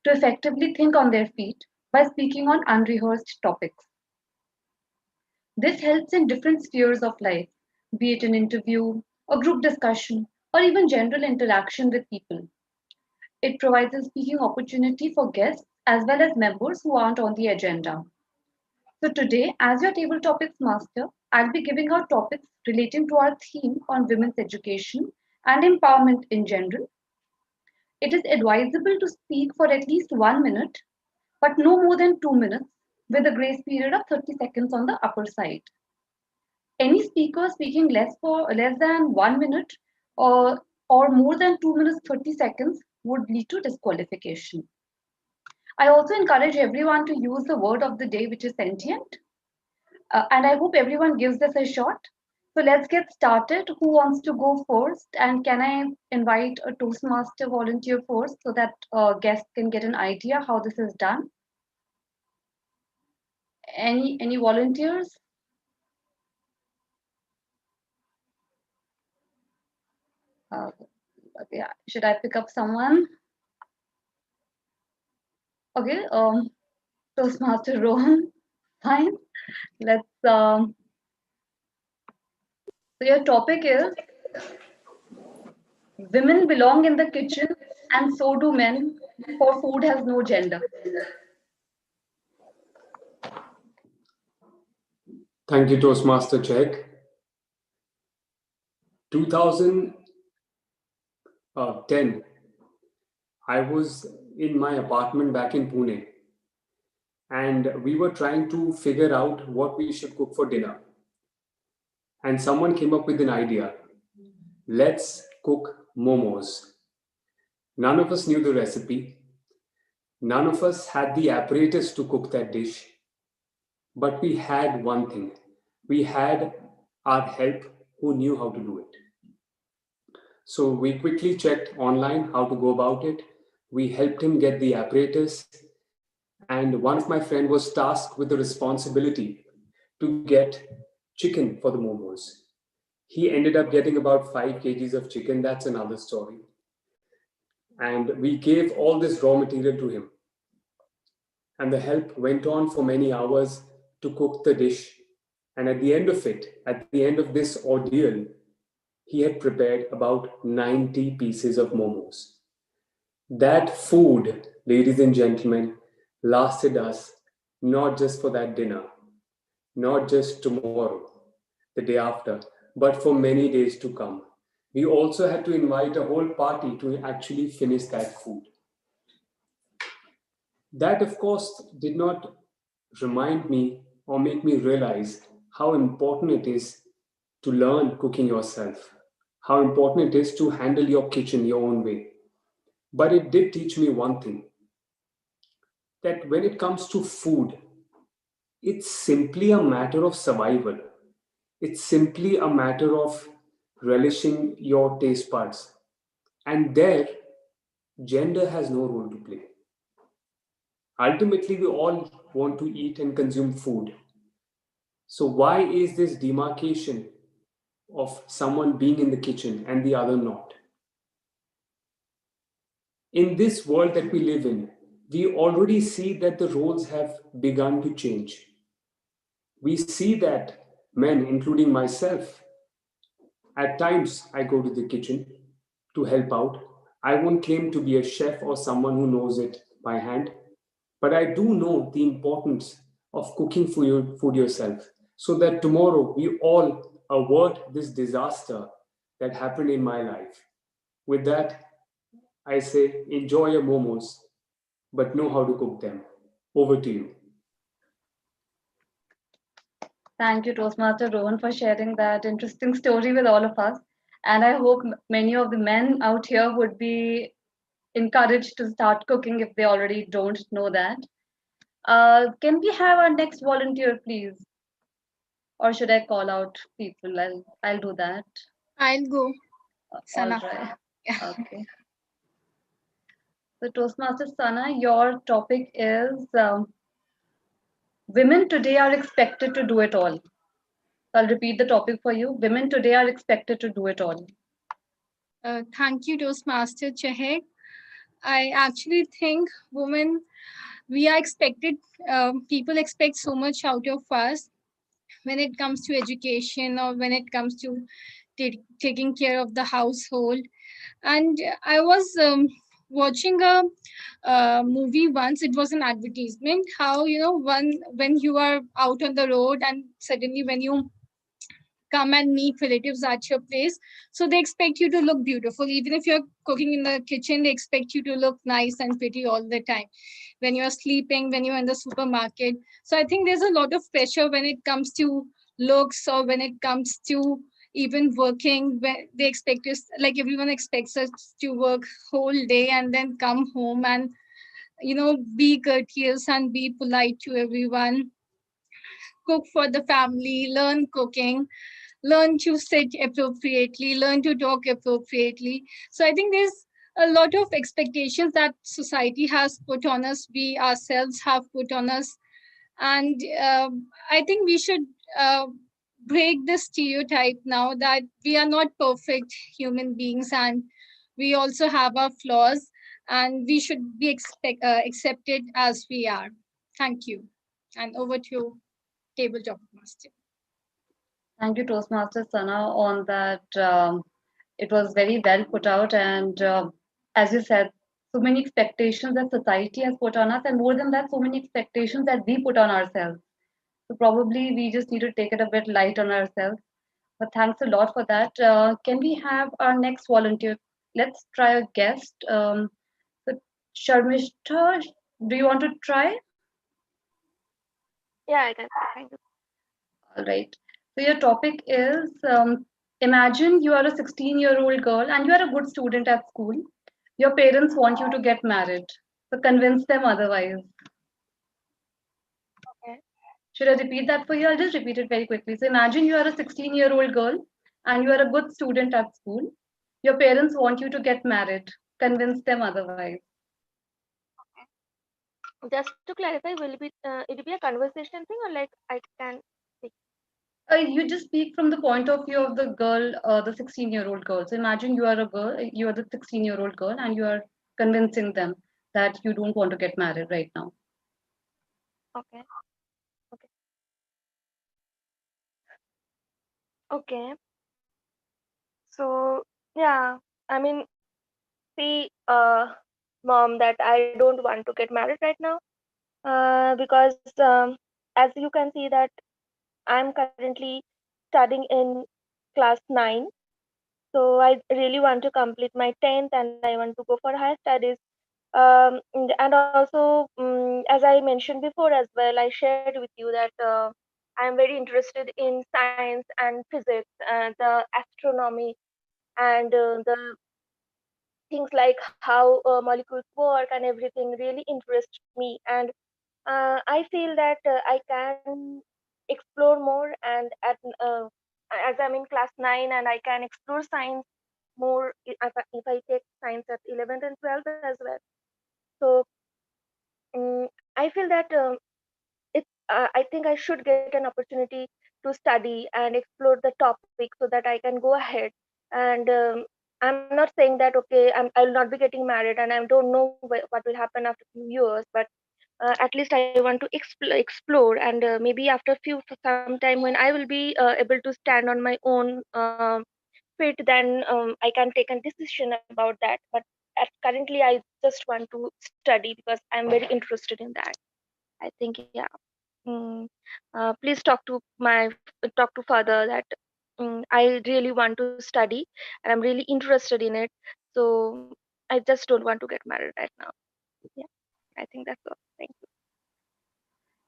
to effectively think on their feet by speaking on unrehearsed topics. This helps in different spheres of life, be it an interview, a group discussion, or even general interaction with people. It provides a speaking opportunity for guests as well as members who aren't on the agenda. So today, as your table topics master, I'll be giving out topics relating to our theme on women's education and empowerment in general. It is advisable to speak for at least 1 minute, but no more than 2 minutes, with a grace period of 30 seconds on the upper side. Any speaker speaking less than 1 minute or more than 2 minutes 30 seconds would lead to disqualification. I also encourage everyone to use the word of the day, which is sentient. And I hope everyone gives this a shot. So let's get started. Who wants to go first? And can I invite a Toastmaster volunteer first so that guests can get an idea how this is done? Any volunteers? Yeah. Should I pick up someone? Okay. Toastmaster Rohan. Fine. Let's. So your topic is women belong in the kitchen and so do men, for food has no gender. Thank you, Toastmaster Chehek. 2010, I was in my apartment back in Pune, and we were trying to figure out what we should cook for dinner. And someone came up with an idea. Let's cook momos. None of us knew the recipe. None of us had the apparatus to cook that dish. But we had one thing. We had our help who knew how to do it. So we quickly checked online how to go about it. We helped him get the apparatus. And one of my friends was tasked with the responsibility to get chicken for the momos. He ended up getting about 5 kgs of chicken. That's another story. And we gave all this raw material to him. And the help went on for many hours to cook the dish. And at the end of it, at the end of this ordeal, he had prepared about 90 pieces of momos. That food, ladies and gentlemen, lasted us not just for that dinner, not just tomorrow, the day after, but for many days to come. We also had to invite a whole party to actually finish that food. That, of course, did not remind me or make me realize how important it is to learn cooking yourself, how important it is to handle your kitchen your own way. But it did teach me one thing, that when it comes to food, it's simply a matter of survival. It's simply a matter of relishing your taste buds. And there, gender has no role to play. Ultimately, we all want to eat and consume food. So, why is this demarcation of someone being in the kitchen and the other not? In this world that we live in, we already see that the roles have begun to change. We see that men, including myself, at times I go to the kitchen to help out. I won't claim to be a chef or someone who knows it by hand, but I do know the importance of cooking for your food yourself so that tomorrow we all avert this disaster that happened in my life. With that, I say enjoy your momos, but know how to cook them. Over to you. Thank you, Toastmaster Rohan, for sharing that interesting story with all of us. And I hope many of the men out here would be encouraged to start cooking if they already don't know that. Can we have our next volunteer, please? Or should I call out people? I'll do that. I'll go. All Sana. right. Okay. So Toastmaster Sana, your topic is women today are expected to do it all. I'll repeat the topic for you. Women today are expected to do it all. Thank you, Toastmaster Chehek. I actually think women, we are expected, people expect so much out of us when it comes to education or when it comes to taking care of the household. And I was watching a movie once. It was an advertisement how, when you are out on the road and suddenly when you come and meet relatives at your place, so they expect you to look beautiful. Even if you're cooking in the kitchen, they expect you to look nice and pretty all the time. When you're sleeping, when you're in the supermarket, so I think there's a lot of pressure when it comes to looks, or when it comes to even working, where they expect us, like everyone expects us to work whole day and then come home and be courteous and be polite to everyone, cook for the family, learn cooking, learn to sit appropriately, learn to talk appropriately. So I think there's a lot of expectations that society has put on us, we ourselves have put on us. And I think we should break the stereotype now that we are not perfect human beings, and we also have our flaws, and we should be accepted as we are. Thank you. And over to you, tabletop master. Thank you, Toastmaster Sana, on that. It was very well put out. And as you said, so many expectations that society has put on us, and more than that, so many expectations that we put on ourselves. So probably we just need to take it a bit light on ourselves. But thanks a lot for that. Can we have our next volunteer? Let's try a guest. So Sharmishta, do you want to try? Yeah, I can. Thank you. All right. So your topic is imagine you are a 16-year-old girl and you are a good student at school. Your parents want you to get married. So convince them otherwise. Okay. Should I repeat that for you? I'll just repeat it very quickly. So imagine you are a 16-year-old girl and you are a good student at school. Your parents want you to get married. Convince them otherwise. Just to clarify, will it be a conversation thing or like I can speak? You just speak from the point of view of the girl, the 16-year-old girl. So imagine you are a girl, you are the 16-year-old girl, and you are convincing them that you don't want to get married right now. Okay. Okay. Okay. So yeah, I mean, see, mom, that I don't want to get married right now. Because as you can see that I'm currently studying in class 9. So I really want to complete my 10th and I want to go for higher studies. And also, as I mentioned before as well, I shared with you that I'm very interested in science and physics, the astronomy, and the things like how molecules work and everything really interests me. And I feel that I can explore more, and as I'm in class 9 and I can explore science more if I take science at 11th and 12th as well. So I feel that I think I should get an opportunity to study and explore the topic so that I can go ahead. And I'm not saying that okay, I'll not be getting married and I don't know what will happen after a few years, but at least I want to explore, and maybe after some time when I will be able to stand on my own feet, then I can take a decision about that. But currently I just want to study because I'm very interested in that. I think, yeah. mm, Please talk to father that I really want to study and I'm really interested in it. So I just don't want to get married right now. Yeah, I think that's all. Thank you.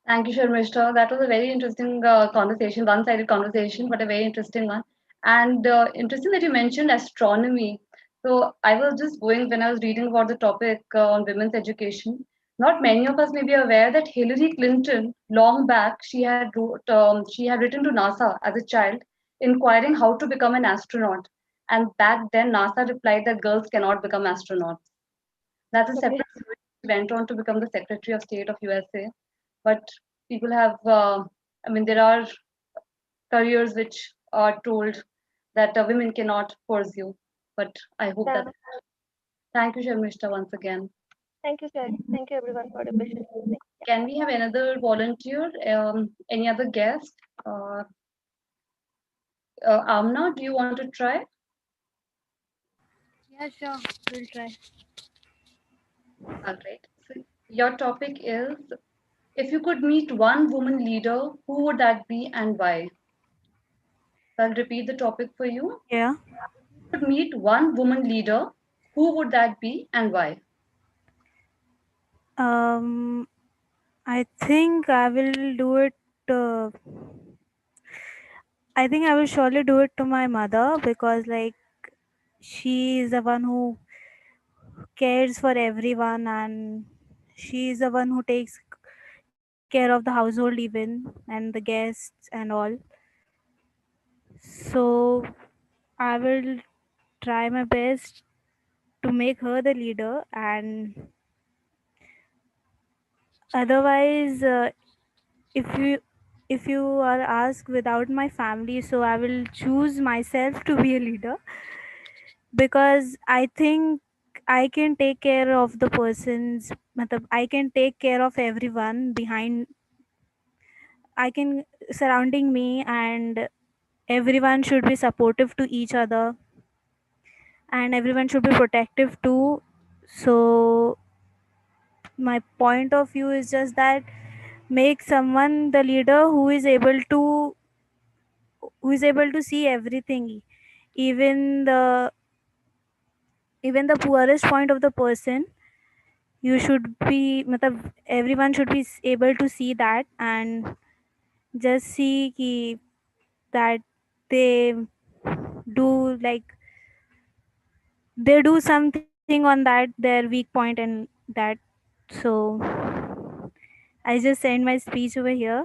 Thank you, Sharmishta. That was a very interesting conversation, one-sided conversation, but a very interesting one. And interesting that you mentioned astronomy. So I was just going when I was reading about the topic on women's education. Not many of us may be aware that Hillary Clinton, long back, she had written to NASA as a child, inquiring how to become an astronaut. And back then, NASA replied that girls cannot become astronauts. That's a Okay. separate story. She went on to become the Secretary of State of USA. But people have, I mean, there are careers which are told that women cannot pursue. But I hope Yeah. that. Thank you, Sharmishta, once again. Thank you, sir. Thank you, everyone, for the patient listening. Yeah. Can we have another volunteer? Any other guest? Amna, do you want to try? Yeah, sure. We'll try. All right. So your topic is if you could meet one woman leader, who would that be and why? So I'll repeat the topic for you. Yeah. Could meet one woman leader, who would that be and why? Um, I think I will do it. Uh, I think I will surely do it to my mother because, like, she is the one who cares for everyone and she is the one who takes care of the household even and the guests and all. So I will try my best to make her the leader, and otherwise if you are asked without my family, so I will choose myself to be a leader because I think I can take care of the persons, matlab, I can take care of everyone behind, I can surrounding me, and everyone should be supportive to each other and everyone should be protective too. So my point of view is just that make someone the leader who is able to see everything, even the even the poorest point of the person. You should be matlab, everyone should be able to see that, and just see that they do like they do something on that their weak point and that. So I just end my speech over here.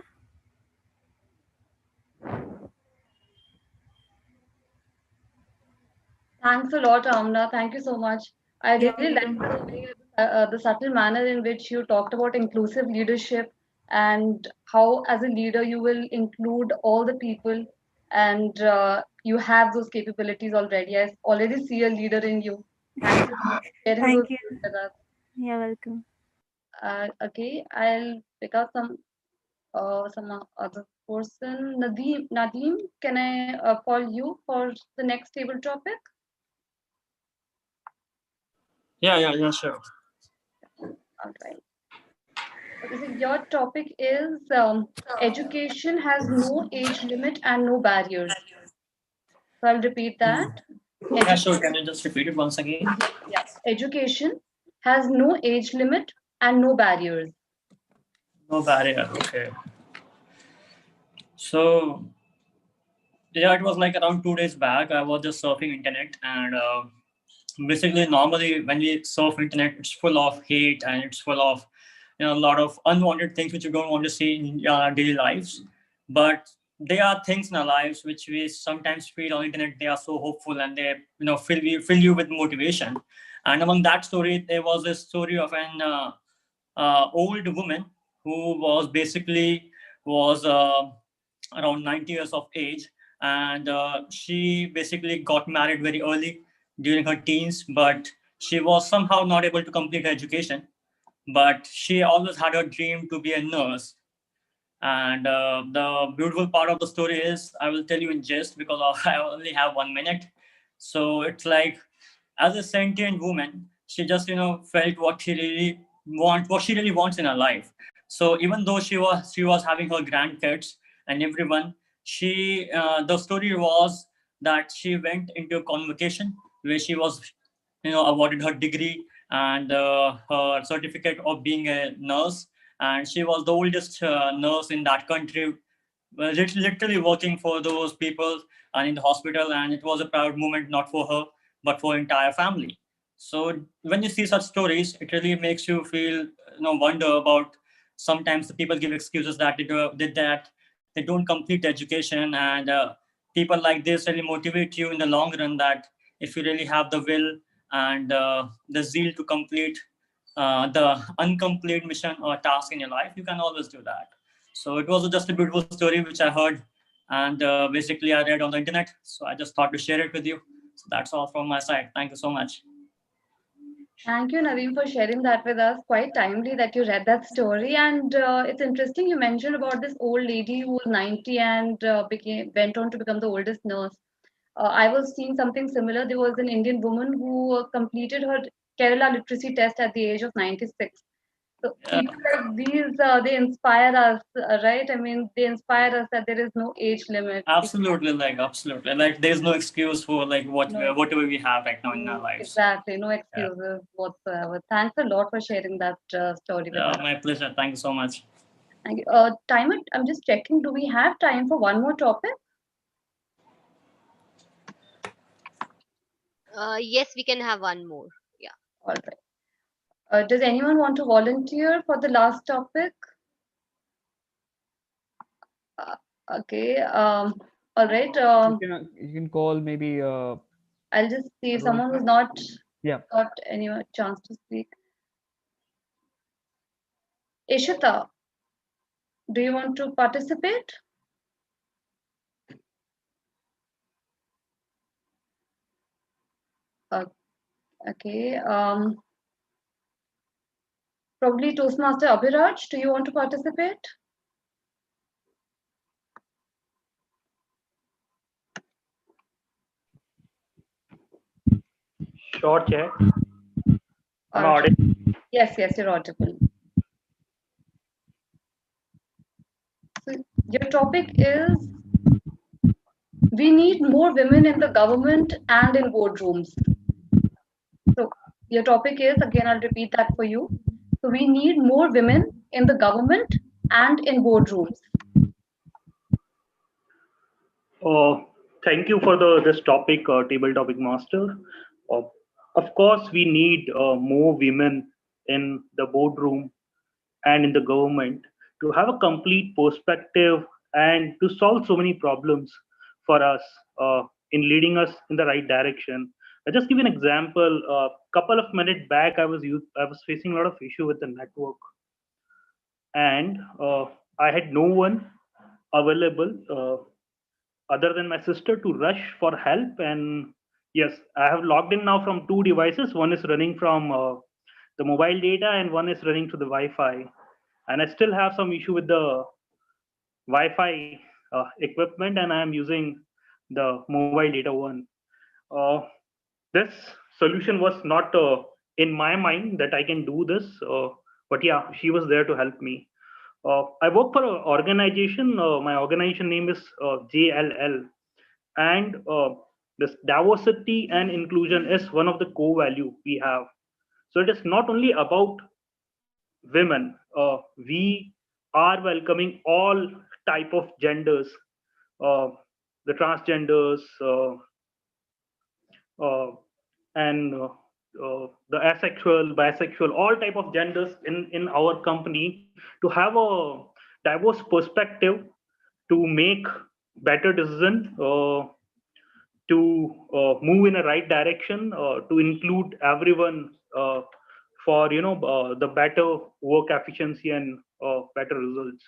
Thanks a lot, Amna. Thank you so much. I You're really like welcome. the way, the subtle manner in which you talked about inclusive leadership and how, as a leader, you will include all the people, and you have those capabilities already. I already see a leader in you. Thanks for sharing those Thank you. things with us. You're welcome. Okay, I'll pick out some other person. Nadeem, can I call you for the next table topic? Yeah, sure. All right. Okay, so your topic is education has no age limit and no barriers. So I'll repeat that. Yeah, sure. Can you just repeat it once again? Yeah, education has no age limit and no barriers. No barrier. Okay. So yeah, it was like around 2 days back. I was just surfing internet, and basically, normally when we surf internet, it's full of hate and it's full of a lot of unwanted things which you don't want to see in our daily lives. But there are things in our lives which we sometimes feel on internet. They are so hopeful and they fill you with motivation. And among that story, there was a story of an old woman who was basically was around 90 years of age, and she basically got married very early during her teens, but she was somehow not able to complete her education. But she always had her dream to be a nurse. And the beautiful part of the story is, I will tell you in jest because I only have 1 minute. So it's like, as a sentient woman, she just felt what she really wants in her life. So even though she was having her grandkids and everyone, the story was that she went into a convocation where she was awarded her degree and her certificate of being a nurse, and she was the oldest nurse in that country, literally working for those people and in the hospital. And it was a proud moment, not for her but for entire family. So when you see such stories, it really makes you feel wonder about, sometimes the people give excuses that they don't complete education. And people like this really motivate you in the long run, that if you really have the will and the zeal to complete the uncompleted mission or task in your life, you can always do that. So it was just a beautiful story which I heard, and basically I read on the internet. So I just thought to share it with you. So that's all from my side. Thank you so much. Thank you, Nadeem, for sharing that with us. Quite timely that you read that story, and it's interesting you mentioned about this old lady who was 90 and went on to become the oldest nurse. I was seeing something similar. There was an Indian woman who completed her Kerala literacy test at the age of 96. So Yeah, people like these, they inspire us, right? I mean, they inspire us that there is no age limit. absolutely, like there's no excuse for like No, whatever we have right now in our lives. exactly, no Yeah, excuses whatsoever. Thanks a lot for sharing that story with yeah, us. my pleasure. Thank you so much. Thank you. Timer, I'm just checking. Do we have time for one more topic? Yes, we can have one more. Yeah. All right. Does anyone want to volunteer for the last topic? Uh, okay. All right. You can call maybe I'll just see if Arora. someone who's not Yeah. got any chance to speak. Ishita, do you want to participate? Uh, okay. Probably Toastmaster Abhiraj, do you want to participate? Sure, Chair. Am I All right. audible? Yes, you're audible. So your topic is We need more women in the government and in boardrooms. So your topic is, again, I'll repeat that for you. So we need more women in the government and in boardrooms. Uh, Thank you for this topic, table topic master. Uh, of course, we need more women in the boardroom and in the government to have a complete perspective and to solve so many problems for us in leading us in the right direction. I'll just give you an example. A couple of minutes back, I was facing a lot of issue with the network, and I had no one available other than my sister to rush for help. And yes, I have logged in now from two devices. One is running from the mobile data, and one is running to the Wi-Fi. And I still have some issue with the Wi-Fi equipment, and I am using the mobile data one. Uh, this solution was not in my mind that I can do this, but yeah, she was there to help me. I work for an organization. My organization name is JLL, and this diversity and inclusion is one of the core value we have. So it is not only about women. We are welcoming all type of genders, uh, the transgenders, uh, and the asexual, bisexual, all type of genders in our company, to have a diverse perspective, to make better decision, to move in a right direction, to include everyone for the better work efficiency and better results.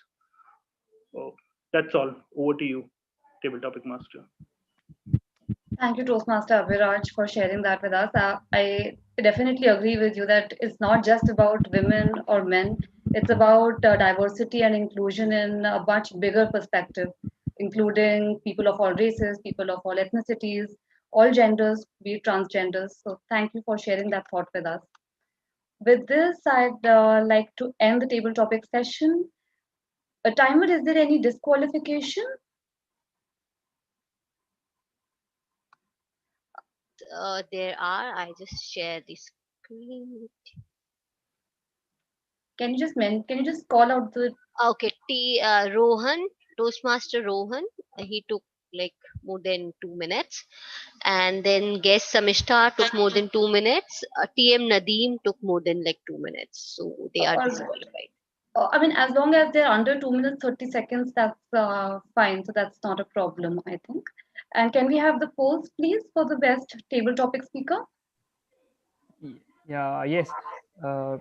That's all. Over to you, table topic master. Thank you, Toastmaster Abhiraj, for sharing that with us. I definitely agree with you that it's not just about women or men, it's about diversity and inclusion in a much bigger perspective, including people of all races, people of all ethnicities, all genders, be it transgenders. So, thank you for sharing that thought with us. With this, I'd like to end the table topic session. A timer, is there any disqualification? There are. I just share the screen. Can you just call out the Okay, Rohan, Toastmaster Rohan. He took like more than 2 minutes, and then guest Samishta took more than 2 minutes. TM Nadeem took more than like 2 minutes, so they are all right. disqualified. I mean, as long as they're under 2 minutes 30 seconds, that's fine. So that's not a problem, I think. And can we have the polls, please, for the best table topic speaker? Yeah, yes. Uh,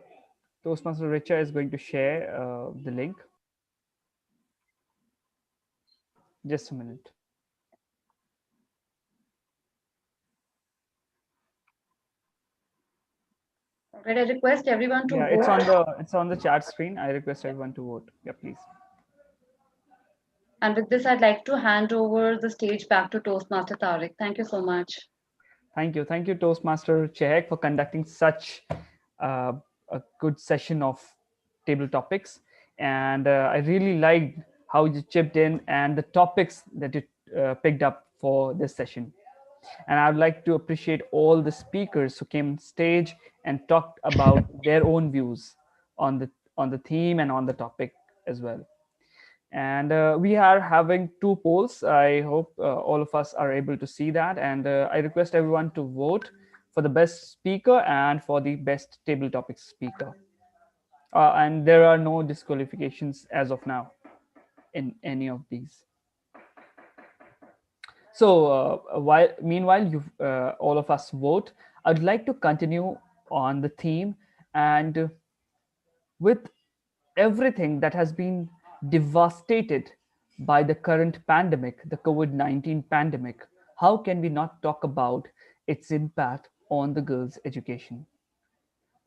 Toastmaster Richa is going to share the link. Just a minute. All right, I request everyone to Yeah, vote. it's on the chat screen. I request everyone to vote. Yeah, please. And with this, I'd like to hand over the stage back to Toastmaster Tariq. Thank you so much. Thank you, Toastmaster Chehek, for conducting such uh, a good session of table topics. And I really liked how you chipped in and the topics that you picked up for this session. And I'd like to appreciate all the speakers who came on stage and talked about their own views on the theme and on the topic as well. And we are having two polls. I hope all of us are able to see that. And I request everyone to vote for the best speaker and for the best table topics speaker. And there are no disqualifications as of now in any of these. So meanwhile, you all of us vote. I'd like to continue on the theme, and with everything that has been devastated by the current pandemic, the COVID-19 pandemic, how can we not talk about its impact on the girls' education?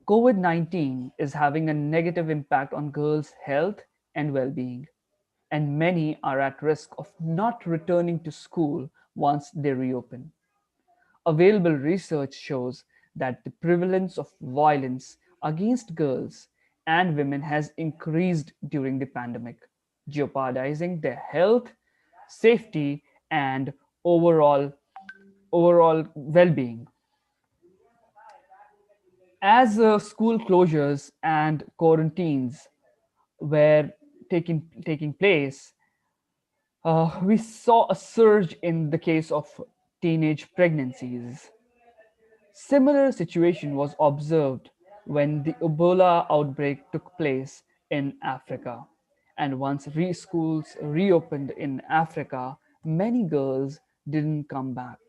COVID-19 is having a negative impact on girls' health and well being, and many are at risk of not returning to school once they reopen. Available research shows that the prevalence of violence against girls and women has increased during the pandemic, jeopardizing their health, safety, and overall well-being. As school closures and quarantines were taking place, we saw a surge in the case of teenage pregnancies. Similar situation was observed when the Ebola outbreak took place in Africa. And once schools reopened in Africa, many girls didn't come back.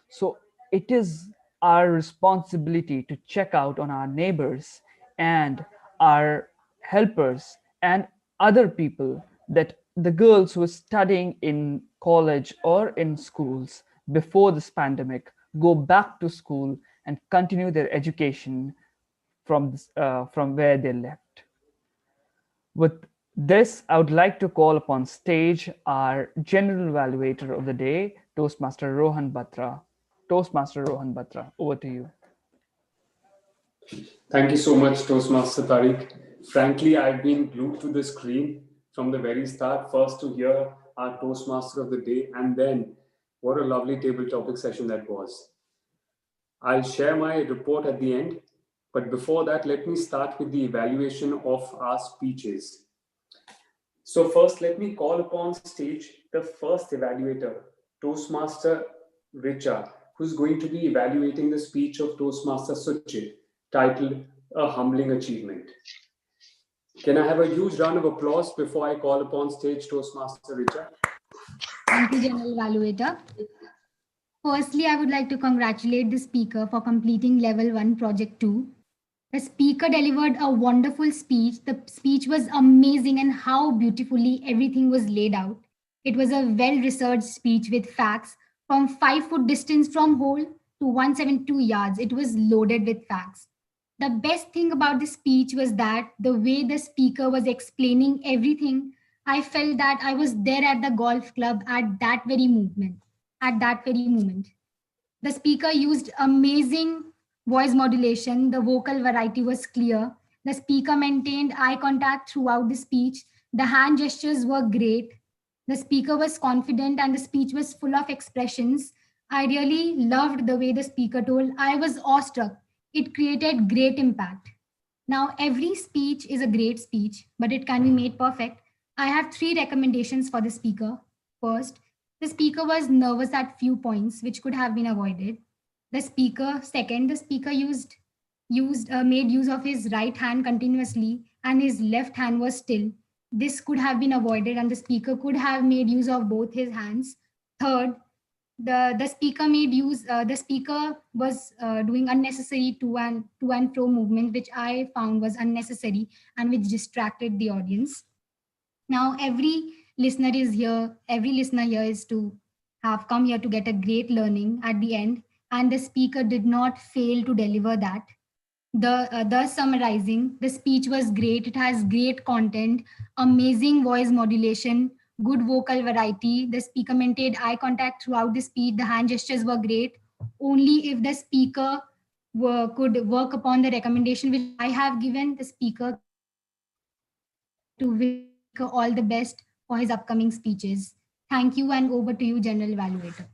So it is our responsibility to check out on our neighbors and our helpers and other people, that the girls who are studying in college or in schools before this pandemic go back to school and continue their education from where they left. With this, I would like to call upon stage our general evaluator of the day, Toastmaster Rohan Batra. Toastmaster Rohan Batra, over to you. Thank you so much, Toastmaster Tariq. Frankly, I've been glued to the screen from the very start, first to hear our Toastmaster of the day, and then what a lovely table topic session that was. I'll share my report at the end, but before that, let me start with the evaluation of our speeches. So first, let me call upon stage the first evaluator, Toastmaster Richa, who's going to be evaluating the speech of Toastmaster Suchit, titled A Humbling Achievement. Can I have a huge round of applause before I call upon stage Toastmaster Richa? Thank you, General Evaluator. Firstly, I would like to congratulate the speaker for completing Level 1 Project 2. The speaker delivered a wonderful speech. The speech was amazing and how beautifully everything was laid out. It was a well-researched speech with facts from 5 foot distance from hole to 172 yards. It was loaded with facts. The best thing about the speech was that the way the speaker was explaining everything, I felt that I was there at the golf club at that very moment. At that very moment. The speaker used amazing voice modulation. The vocal variety was clear. The speaker maintained eye contact throughout the speech. The hand gestures were great. The speaker was confident and the speech was full of expressions. I really loved the way the speaker told. I was awestruck. It created great impact. Now, every speech is a great speech, but it can be made perfect. I have 3 recommendations for the speaker. First, the speaker was nervous at few points, which could have been avoided. The speaker made use of his right hand continuously, and his left hand was still. This could have been avoided, and the speaker could have made use of both his hands. Third, the speaker was doing unnecessary to and fro movement, which I found was unnecessary and which distracted the audience. Now every listener here is to have come here to get a great learning at the end, and the speaker did not fail to deliver that. Thus summarizing, the speech was great. It has great content, amazing voice modulation, good vocal variety. The speaker maintained eye contact throughout the speech. The hand gestures were great. Only if the speaker could work upon the recommendation which I have given, the speaker can improve. I would like to wish the speaker all the best for his upcoming speeches. Thank you, and over to you, General Evaluator.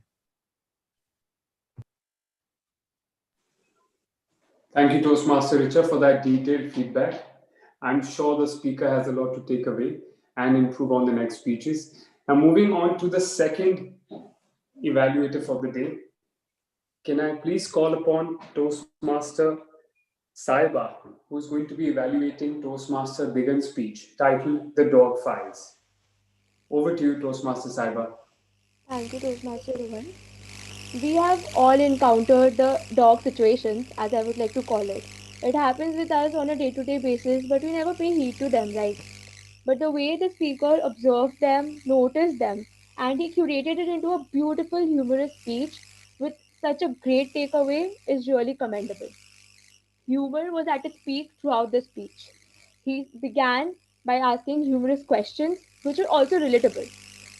Thank you, Toastmaster Richa, for that detailed feedback. I'm sure the speaker has a lot to take away and improve on the next speeches. Now, moving on to the second evaluator for the day, can I please call upon Toastmaster Saiba, who's going to be evaluating Toastmaster Digan's speech titled The Dog Files. Over to you, Toastmaster Saiba. Thank you, Toastmaster Rohan. We have all encountered the dog situations, as I would like to call it. It happens with us on a day to day basis, but we never pay heed to them, right? But the way the speaker observed them, noticed them, and he curated it into a beautiful, humorous speech with such a great takeaway is really commendable. Humor was at its peak throughout the speech. He began by asking humorous questions, which were also relatable.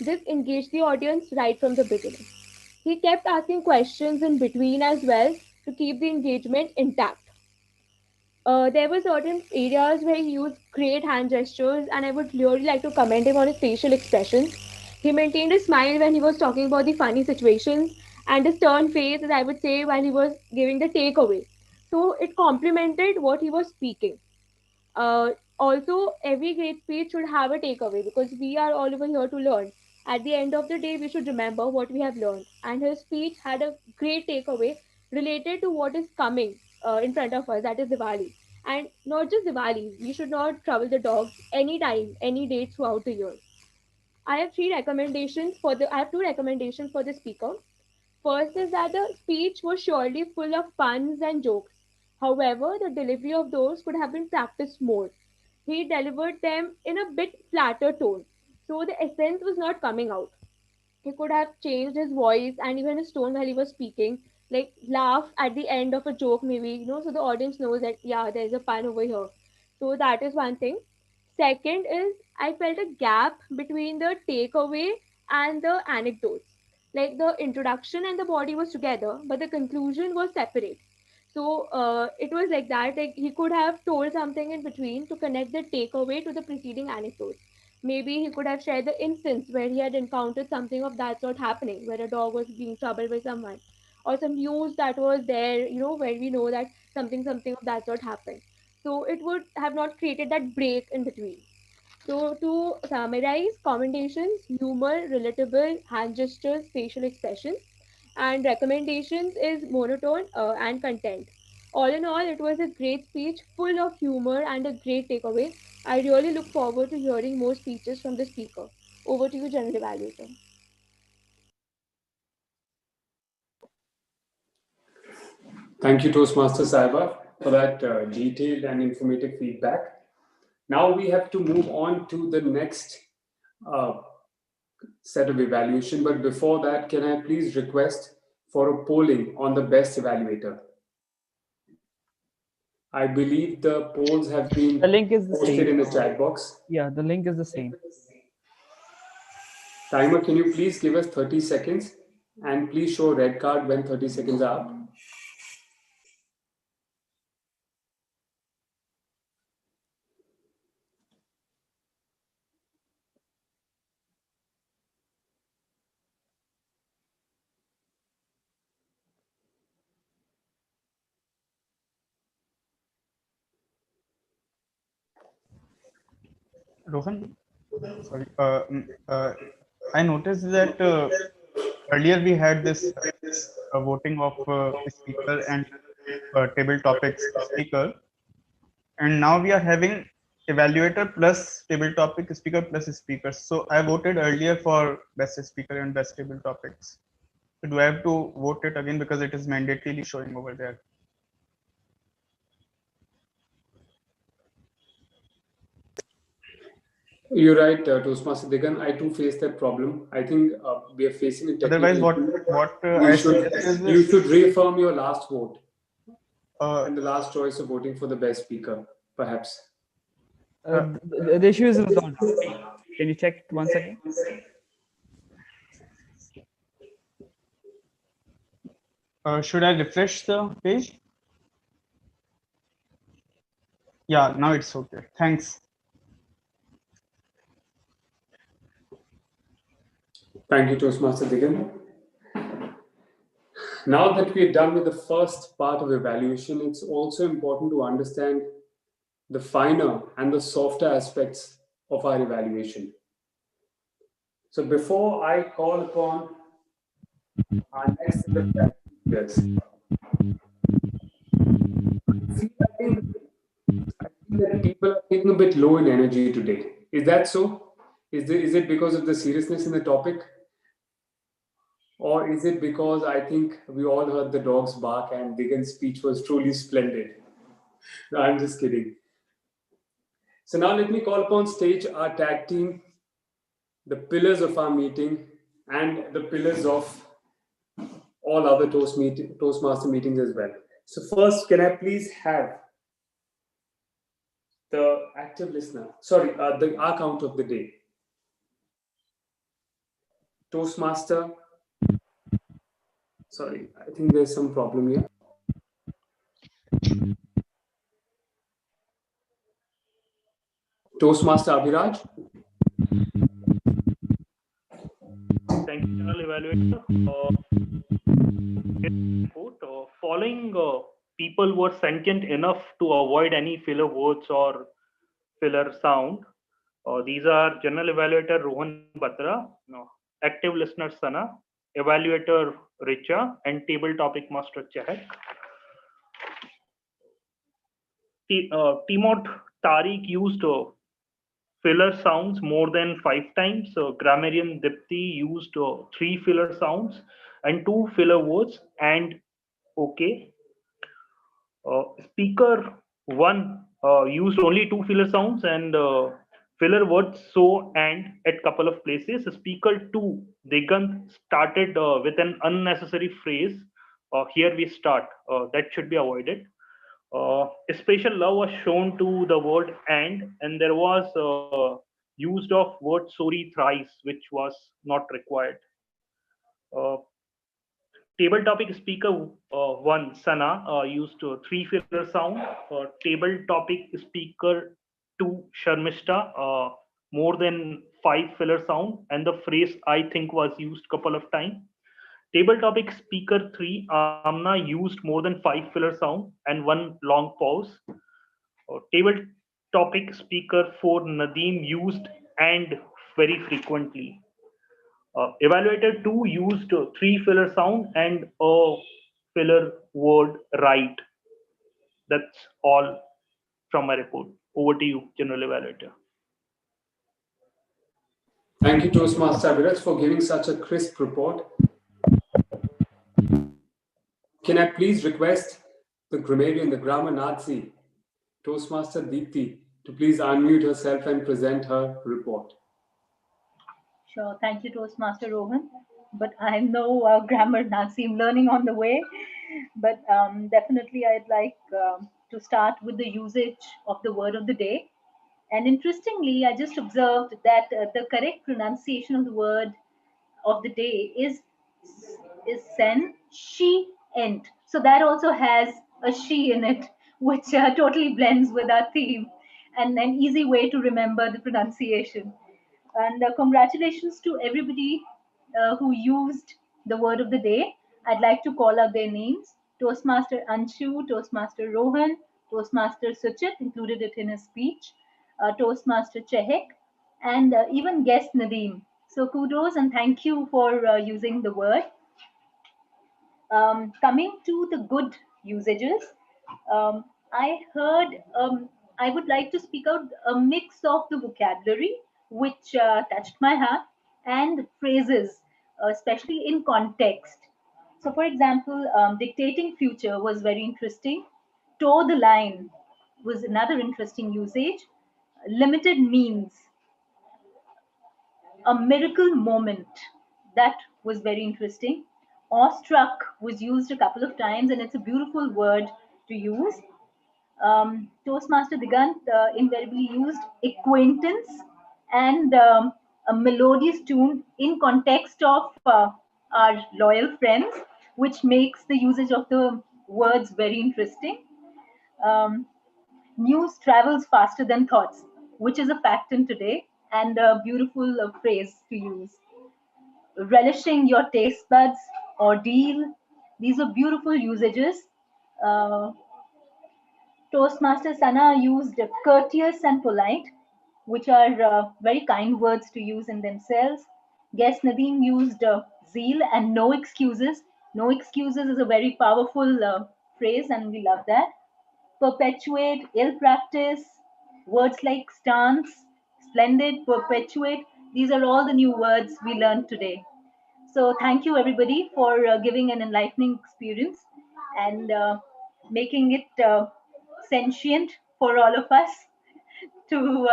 This engaged the audience right from the beginning. He kept asking questions in between as well to keep the engagement intact. There were certain areas where he used great hand gestures, and I would really like to commend him on his facial expressions. He maintained a smile when he was talking about the funny situations and a stern face, as I would say, while he was giving the takeaway. So it complemented what he was speaking. Also, every great speech should have a takeaway because we are all over here to learn. At the end of the day, we should remember what we have learned. And his speech had a great takeaway related to what is coming in front of us, that is Diwali. And not just Diwali, we should not trouble the dogs anytime, any day throughout the year. I have two recommendations for the speaker. First is that the speech was surely full of puns and jokes. However, the delivery of those could have been practiced more. He delivered them in a bit flatter tone, so the essence was not coming out. He could have changed his voice and even his tone while he was speaking, like laugh at the end of a joke, maybe, so the audience knows that, yeah, there's a pun over here. So that is one thing. Second is, I felt a gap between the takeaway and the anecdotes. Like the introduction and the body was together, but the conclusion was separate. So it was like that. Like he could have told something in between to connect the takeaway to the preceding anecdote. Maybe he could have shared the instance where he had encountered something of that sort happening, where a dog was being troubled by someone, or some news that was there, where we know that something of that sort happened. So it would have not created that break in between. So to summarize, commendations, humor, relatable, hand gestures, facial expressions, and recommendations is monotone and content. All in all, it was a great speech, full of humor and a great takeaway. I really look forward to hearing more speeches from the speaker. Over to you, General Evaluator. Thank you, Toastmaster Saiba, for that detailed and informative feedback. Now we have to move on to the next uh, set of evaluation. But before that, can I please request for a polling on the best evaluator? I believe the polls have been The link is the posted same. in the chat box. Yeah, the link is the same. Timer, can you please give us 30 seconds and please show red card when 30 seconds are up? Rohan, sorry. I noticed that earlier we had this voting of speaker and table topics speaker, and now we are having evaluator plus table topic speaker plus speaker. So I voted earlier for best speaker and best table topics. So do I have to vote it again because it is mandatorily showing over there? You're right, Toastmaster Digan. I too face that problem. I think we are facing a Otherwise, technical issue. what You I should suggest is you this. should reaffirm your last vote and the Uh, last choice of voting for the best speaker, perhaps. The issue is resolved. Can you check it once again? should I refresh the page? Yeah, now it's okay. Thanks. Thank you, Toastmaster Digan. Now that we're done with the first part of evaluation, it's also important to understand the finer and the softer aspects of our evaluation. So before I call upon our next set of evaluators, I feel that people are feeling a bit low in energy today. Is that so? Is it because of the seriousness in the topic? Or is it because I think we all heard the dogs bark and Digan's speech was truly splendid? No, I'm just kidding. So now let me call upon stage our tag team, the pillars of our meeting, and the pillars of all other Toastmaster meetings as well. So first, can I please have the active listener? Sorry, our count of the day. Toastmaster. Sorry, I think there's some problem here. Toastmaster Abhiraj. Thank you, General Evaluator. Following people were sentient enough to avoid any filler words or filler sound. These are General Evaluator Rohan Batra, Active Listener Sana, Evaluator Richa, and Table Topic Master Chehak. Timot Tariq used filler sounds more than 5 times. Grammarian Dipti used 3 filler sounds and 2 filler words and okay. Speaker 1 used only 2 filler sounds and filler words so and at couple of places. Speaker 2 Digant started with an unnecessary phrase. Here we start. That should be avoided. Special love was shown to the word and there was used of word sorry thrice, which was not required. Table topic speaker 1 Sana used 3 filler sound. Table topic speaker 2 Sharmishta more than 5 filler sound, and the phrase I think was used couple of times. Table topic speaker 3 Amna used more than 5 filler sound and 1 long pause. Table topic speaker 4 Nadeem used and very frequently. Evaluator 2 used 3 filler sound and a filler word right. That's all from my report. Over to you, General Evaluator. Thank you, Toastmaster Abhiraj, for giving such a crisp report. Can I please request the grammarian, the grammar Nazi, Toastmaster Deepthi, to please unmute herself and present her report. Sure. Thank you, Toastmaster Rohan. But I'm no grammar Nazi. I'm learning on the way. But definitely, I'd like to start with the usage of the word of the day. And interestingly, I just observed that the correct pronunciation of the word of the day is sen, she, ent. So that also has a she in it, which totally blends with our theme and an easy way to remember the pronunciation. And congratulations to everybody who used the word of the day. I'd like to call out their names. Toastmaster Anshu, Toastmaster Rohan, Toastmaster Suchit included it in his speech, Toastmaster Chehek, and even guest Nadeem. So kudos and thank you for using the word. Coming to the good usages, I heard I would like to speak out a mix of the vocabulary which touched my heart and phrases, especially in context. So, for example, dictating future was very interesting. Toe the line was another interesting usage. Limited means a miracle moment. That was very interesting. Awestruck was used a couple of times, and it's a beautiful word to use. Toastmaster Digant invariably used acquaintance and a melodious tune in context of our loyal friends, which makes the usage of the words very interesting. Um, News travels faster than thoughts, which is a fact in today and a beautiful phrase to use. Relishing your taste buds, ordeal, these are beautiful usages. Uh, Toastmaster Sana used courteous and polite, which are very kind words to use in themselves. Guest Nadeem used zeal and no excuses. No excuses is a very powerful phrase, and we love that. Perpetuate, ill practice, words like stance, splendid, perpetuate. These are all the new words we learned today. So thank you everybody for giving an enlightening experience and making it sentient for all of us to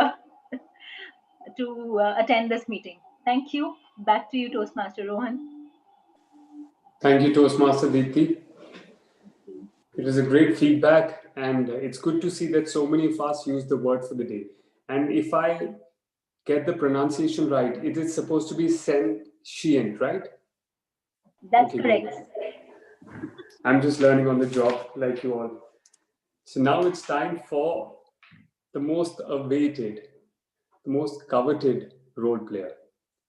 attend this meeting. Thank you. Back to you, Toastmaster Rohan. Thank you, Toastmaster Deepthi. It was a great feedback, and it's good to see that so many of us use the word for the day. And if I get the pronunciation right, it is supposed to be sentient, right? That's okay, correct. Good. I'm just learning on the job like you all. So now it's time for the most awaited, the most coveted role player.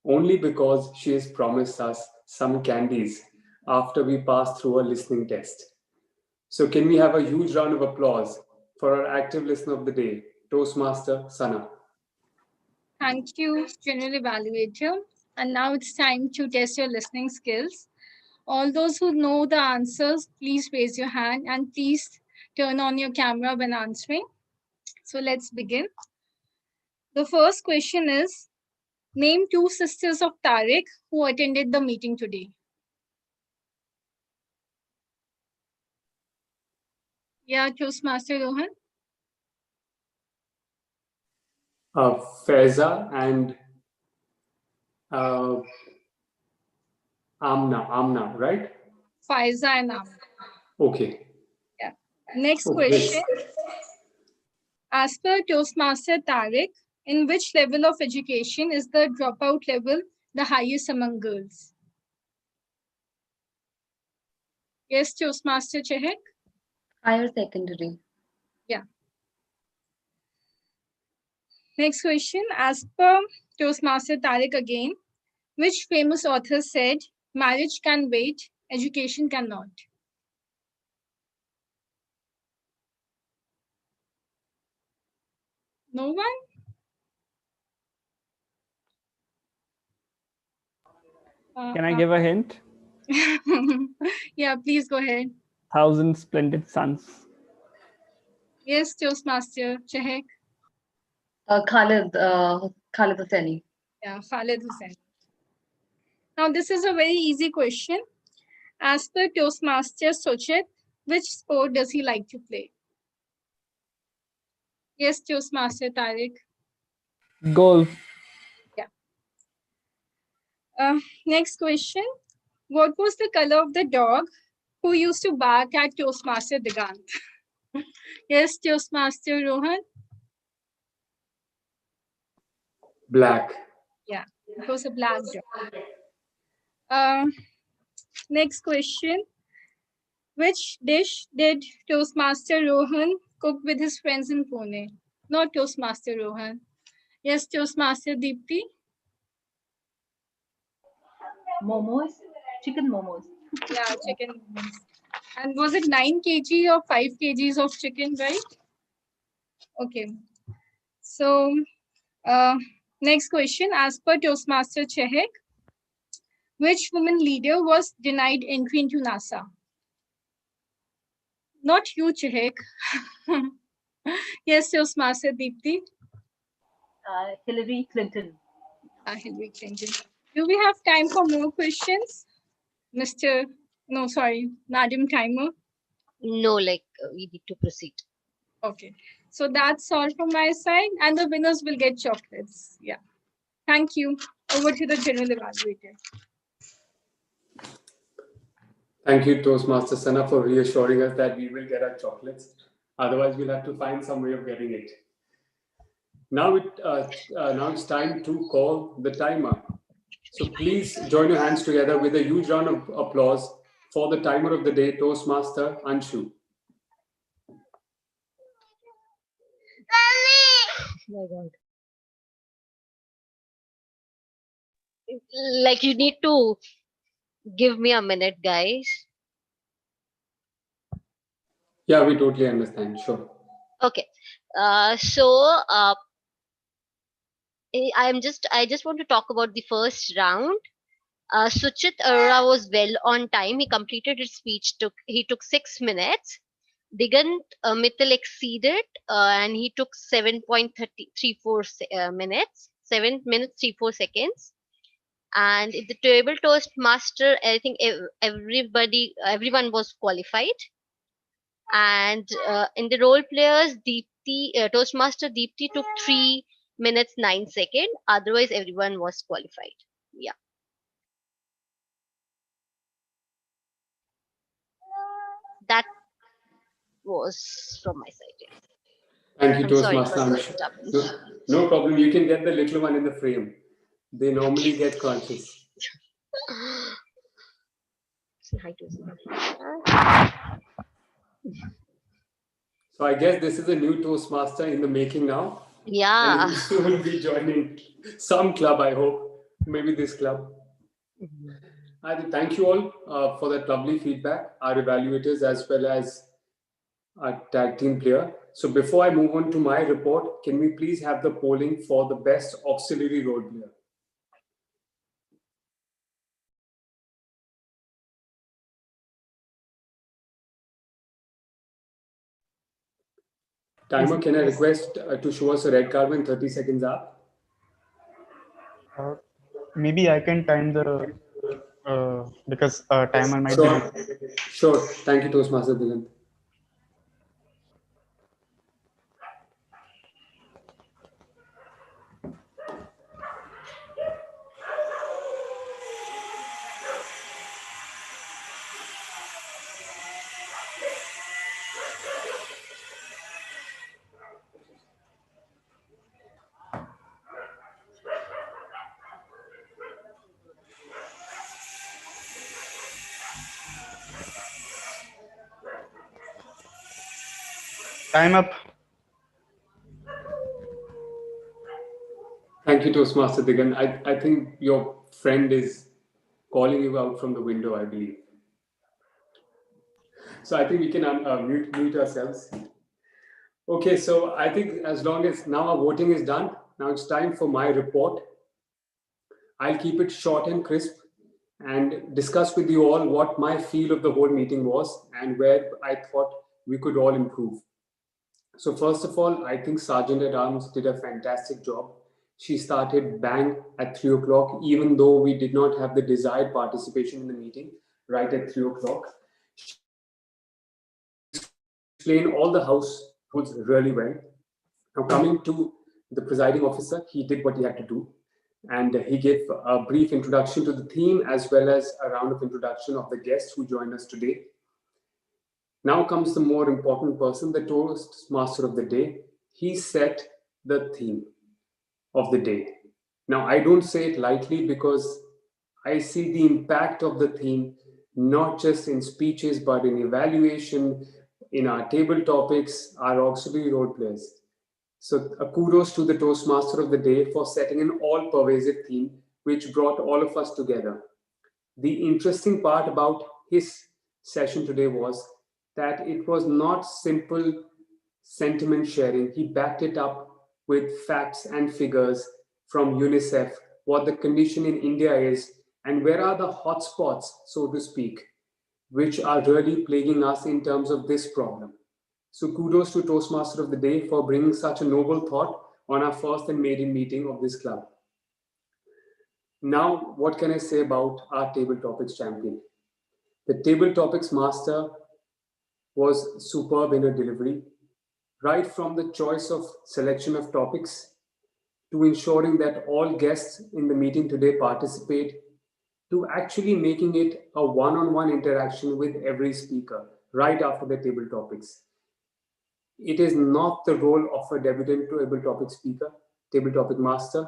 only because she has promised us some candies after we pass through a listening test. So can we have a huge round of applause for our active listener of the day, Toastmaster Sana? Thank you, General Evaluator. And now it's time to test your listening skills. All those who know the answers, please raise your hand and please turn on your camera when answering. So let's begin. The first question is, name two sisters of Tariq who attended the meeting today. Yeah, Toastmaster Rohan. Faiza and Amna, right? Faiza and Amna. Okay. Yeah. Next question. As per Toastmaster Tariq, in which level of education is the dropout level the highest among girls? Yes, Toastmaster Chehek? Higher secondary. Yeah. Next question. As per Toastmaster Tariq again, which famous author said, marriage can wait, education cannot? No one? Can I give a hint? Yeah, please go ahead. 1,000 Splendid Suns. Yes, Toastmaster Chehek. Khalid Hosseini. Yeah, Khalid Hussain. Now, this is a very easy question. As per Toastmaster Sochit, which sport does he like to play? Yes, Toastmaster Tariq. Golf. Yeah. Next question. What was the color of the dog who used to bark at Toastmaster Digant? Yes, Toastmaster Rohan. Black. Yeah, it was a black dog. Next question. Which dish did Toastmaster Rohan cook with his friends in Pune? Not Toastmaster Rohan. Yes, Toastmaster Deepti. Momos, chicken momos. Yeah, chicken momos. And was it 9 kg or 5 kgs of chicken, right? Okay. So, next question. As per Toastmaster Chehek, which woman leader was denied entry into NASA? Not you, Chehek. Yes, Toastmaster Deepti. Hillary Clinton. Hillary Clinton. Do we have time for more questions? Madam Timer. No, we need to proceed. Okay. So that's all from my side, and the winners will get chocolates. Yeah. Thank you. Over to the general evaluator. Thank you, Toastmaster Sana, for reassuring us that we will get our chocolates. Otherwise, we'll have to find some way of getting it. Now it's time to call the timer. So please join your hands together with a huge round of applause for the timer of the day, Toastmaster Anshu. Oh my God. You need to give me a minute, guys. Yeah, we totally understand. Sure. Okay. I just want to talk about the first round. Suchit Arora was well on time. He completed his speech. He took 6 minutes. Digant Mittal exceeded and he took 7.34 minutes. 7 minutes 34 seconds. And in the table toast master, I think everyone was qualified. And in the role players, Toastmaster Deepti took 3 minutes 9 seconds. Otherwise, everyone was qualified. Yeah. That was from my side. Yeah. Thank you, I'm sorry for Toastmaster the Anshu. disturbance. No problem. You can get the little one in the frame. They normally get crunches. Say hi to him. So I guess this is a new Toastmaster in the making now. Yeah. And he soon will be joining some club, I hope. maybe this club. I thank you all for that lovely feedback, our evaluators as well as our tag team player. So before I move on to my report, can we please have the polling for the best auxiliary role player? Timer, can I request to show us a red card when 30 seconds up? Maybe I can time the because timer might Sure. be. Sure. Thank you, Toastmaster Digant. Time up. Thank you, Toastmaster Digant. I think your friend is calling you out from the window, I believe. So I think we can mute ourselves. Okay, so I think as long as now our voting is done, now it's time for my report. I'll keep it short and crisp and discuss with you all what my feel of the whole meeting was and where I thought we could all improve. So first of all, I think Sergeant at Arms did a fantastic job. She started bang at 3 o'clock, even though we did not have the desired participation in the meeting right at 3 o'clock. Explained all the house rules really well. Now coming to the presiding officer, he did what he had to do. And he gave a brief introduction to the theme as well as a round of introduction of the guests who joined us today. Now comes the more important person, the Toastmaster of the day. He set the theme of the day. Now, I don't say it lightly because I see the impact of the theme not just in speeches but in evaluation, in our table topics, our auxiliary role plays. So a kudos to the Toastmaster of the day for setting an all-pervasive theme which brought all of us together. The interesting part about his session today was that it was not simple sentiment sharing. He backed it up with facts and figures from UNICEF, what the condition in India is, and where are the hotspots, so to speak, which are really plaguing us in terms of this problem. So kudos to Toastmaster of the Day for bringing such a noble thought on our first and maiden meeting of this club. Now, what can I say about our table topics champion? The table topics master was superb in her delivery, right from the choice of selection of topics to ensuring that all guests in the meeting today participate, to actually making it a one-on-one interaction with every speaker right after the table topics. It is not the role of a debutant table topic speaker, table topic master.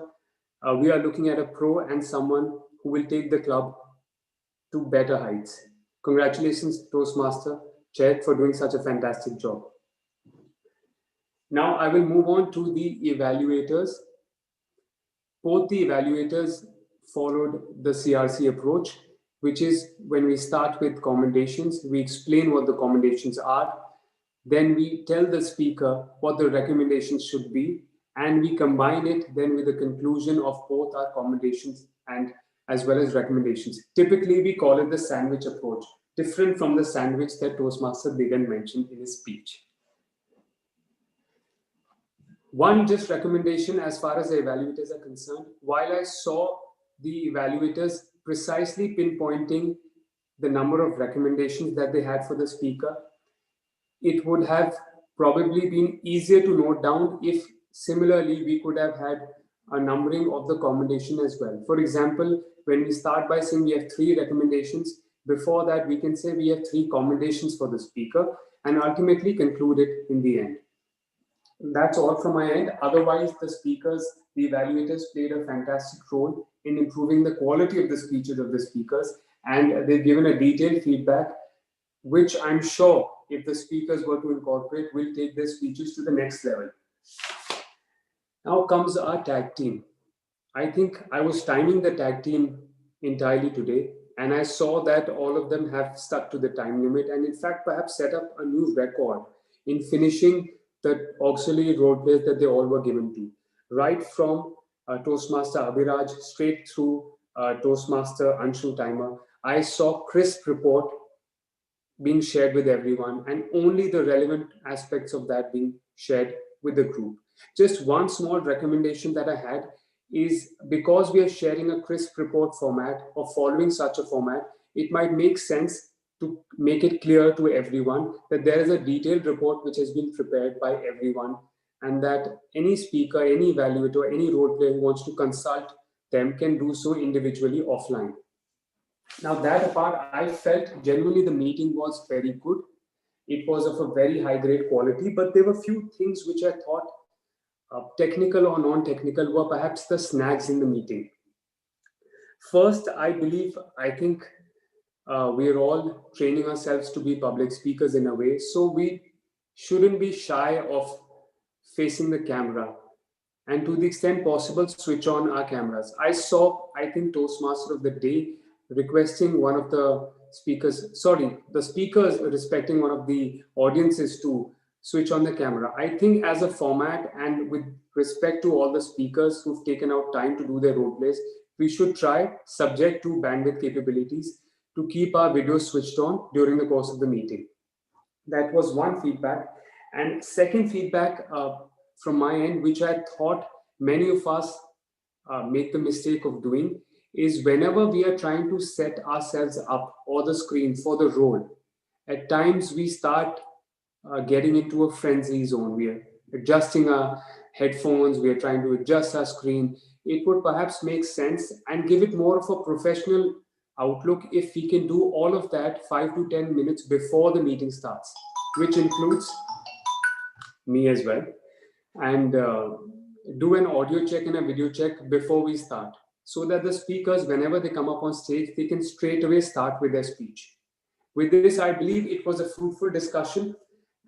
We are looking at a pro and someone who will take the club to better heights. Congratulations, Toastmaster Chet, for doing such a fantastic job. Now I will move on to the evaluators. Both the evaluators followed the CRC approach, which is when we start with commendations, we explain what the commendations are, then we tell the speaker what the recommendations should be, and we combine it then with the conclusion of both our commendations and as well as recommendations. Typically, we call it the sandwich approach, different from the sandwich that Toastmaster Digant mentioned in his speech. One just recommendation as far as the evaluators are concerned, while I saw the evaluators precisely pinpointing the number of recommendations that they had for the speaker, it would have probably been easier to note down if similarly we could have had a numbering of the commendation as well. For example, when we start by saying we have 3 recommendations, before that we can say we have 3 commendations for the speaker and ultimately conclude it in the end. That's all from my end. Otherwise, the speakers, the evaluators played a fantastic role in improving the quality of the speeches of the speakers, and they've given a detailed feedback, which I'm sure if the speakers were to incorporate, will take their speeches to the next level. Now comes our tag team. I think I was timing the tag team entirely today, and I saw that all of them have stuck to the time limit and, in fact, perhaps set up a new record in finishing the auxiliary role plays that they all were given to. Right from Toastmaster Abhiraj straight through Toastmaster Anshu Timer, I saw crisp report being shared with everyone and only the relevant aspects of that being shared with the group. Just one small recommendation that I had is, because we are sharing a crisp report format or following such a format, it might make sense to make it clear to everyone that there is a detailed report which has been prepared by everyone, and that any speaker, any evaluator, any role player who wants to consult them can do so individually offline. Now, that apart, I felt genuinely the meeting was very good. It was of a very high grade quality, but there were few things which I thought, technical or non technical, were perhaps the snags in the meeting. First, I think we're all training ourselves to be public speakers in a way, so we shouldn't be shy of facing the camera, and to the extent possible, switch on our cameras. I saw, I think, Toastmaster of the Day requesting one of the the speakers respecting one of the audiences to switch on the camera. I think, as a format and with respect to all the speakers who've taken out time to do their role plays, we should try, subject to bandwidth capabilities, to keep our videos switched on during the course of the meeting. That was one feedback. And second feedback from my end, which I thought many of us make the mistake of doing, is whenever we are trying to set ourselves up or the screen for the role, at times we start getting into a frenzy zone. We are adjusting our headphones, we are trying to adjust our screen. It would perhaps make sense and give it more of a professional outlook if we can do all of that 5 to 10 minutes before the meeting starts, which includes me as well, and do an audio check and a video check before we start, so that the speakers, whenever they come up on stage, they can straight away start with their speech. With this, I believe it was a fruitful discussion,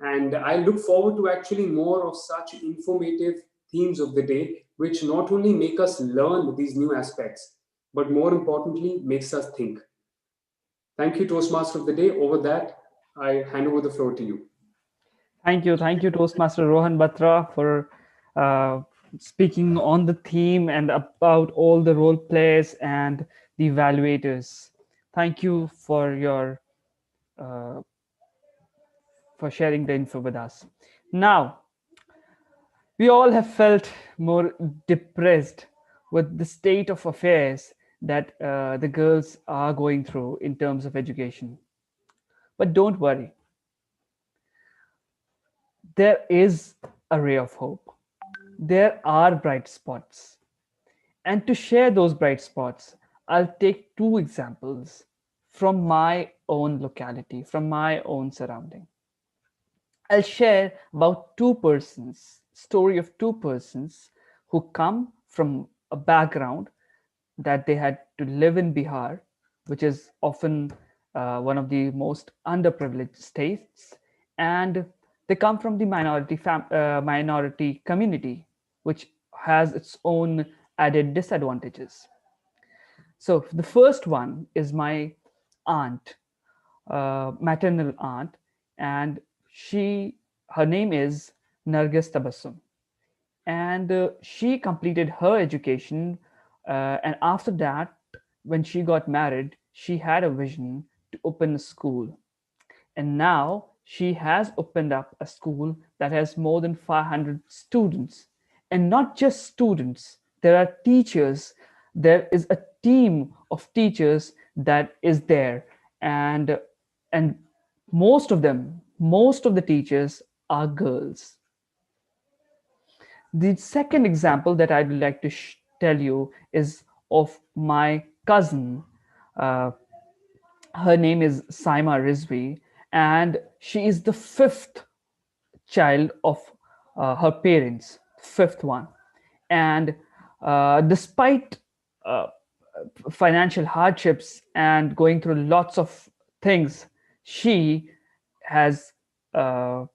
and I look forward to actually more of such informative themes of the day, which not only make us learn these new aspects, but more importantly, makes us think. Thank you, Toastmaster of the Day. Over that, I hand over the floor to you. Thank you, Toastmaster Rohan Batra, for speaking on the theme and about all the role players and the evaluators. Thank you for your for sharing the info with us. Now, we all have felt more depressed with the state of affairs that the girls are going through in terms of education. But don't worry, there is a ray of hope. There are bright spots. And to share those bright spots, I'll take two examples from my own locality, from my own surrounding. I'll share about story of two persons who come from a background that they had to live in Bihar, which is often one of the most underprivileged states, and they come from the minority community, which has its own added disadvantages. So the first one is my aunt, maternal aunt, and her name is Nargis Tabassum, and she completed her education, and after that, when she got married, she had a vision to open a school, and now she has opened up a school that has more than 500 students, and not just students, there are teachers. There is a team of teachers that is there, and most of the teachers are girls. The second example that I'd like to tell you is of my cousin. Uh, Her name is Saima Rizvi, and she is the fifth child of her parents, fifth one. And despite uh, financial hardships and going through lots of things, she has uh,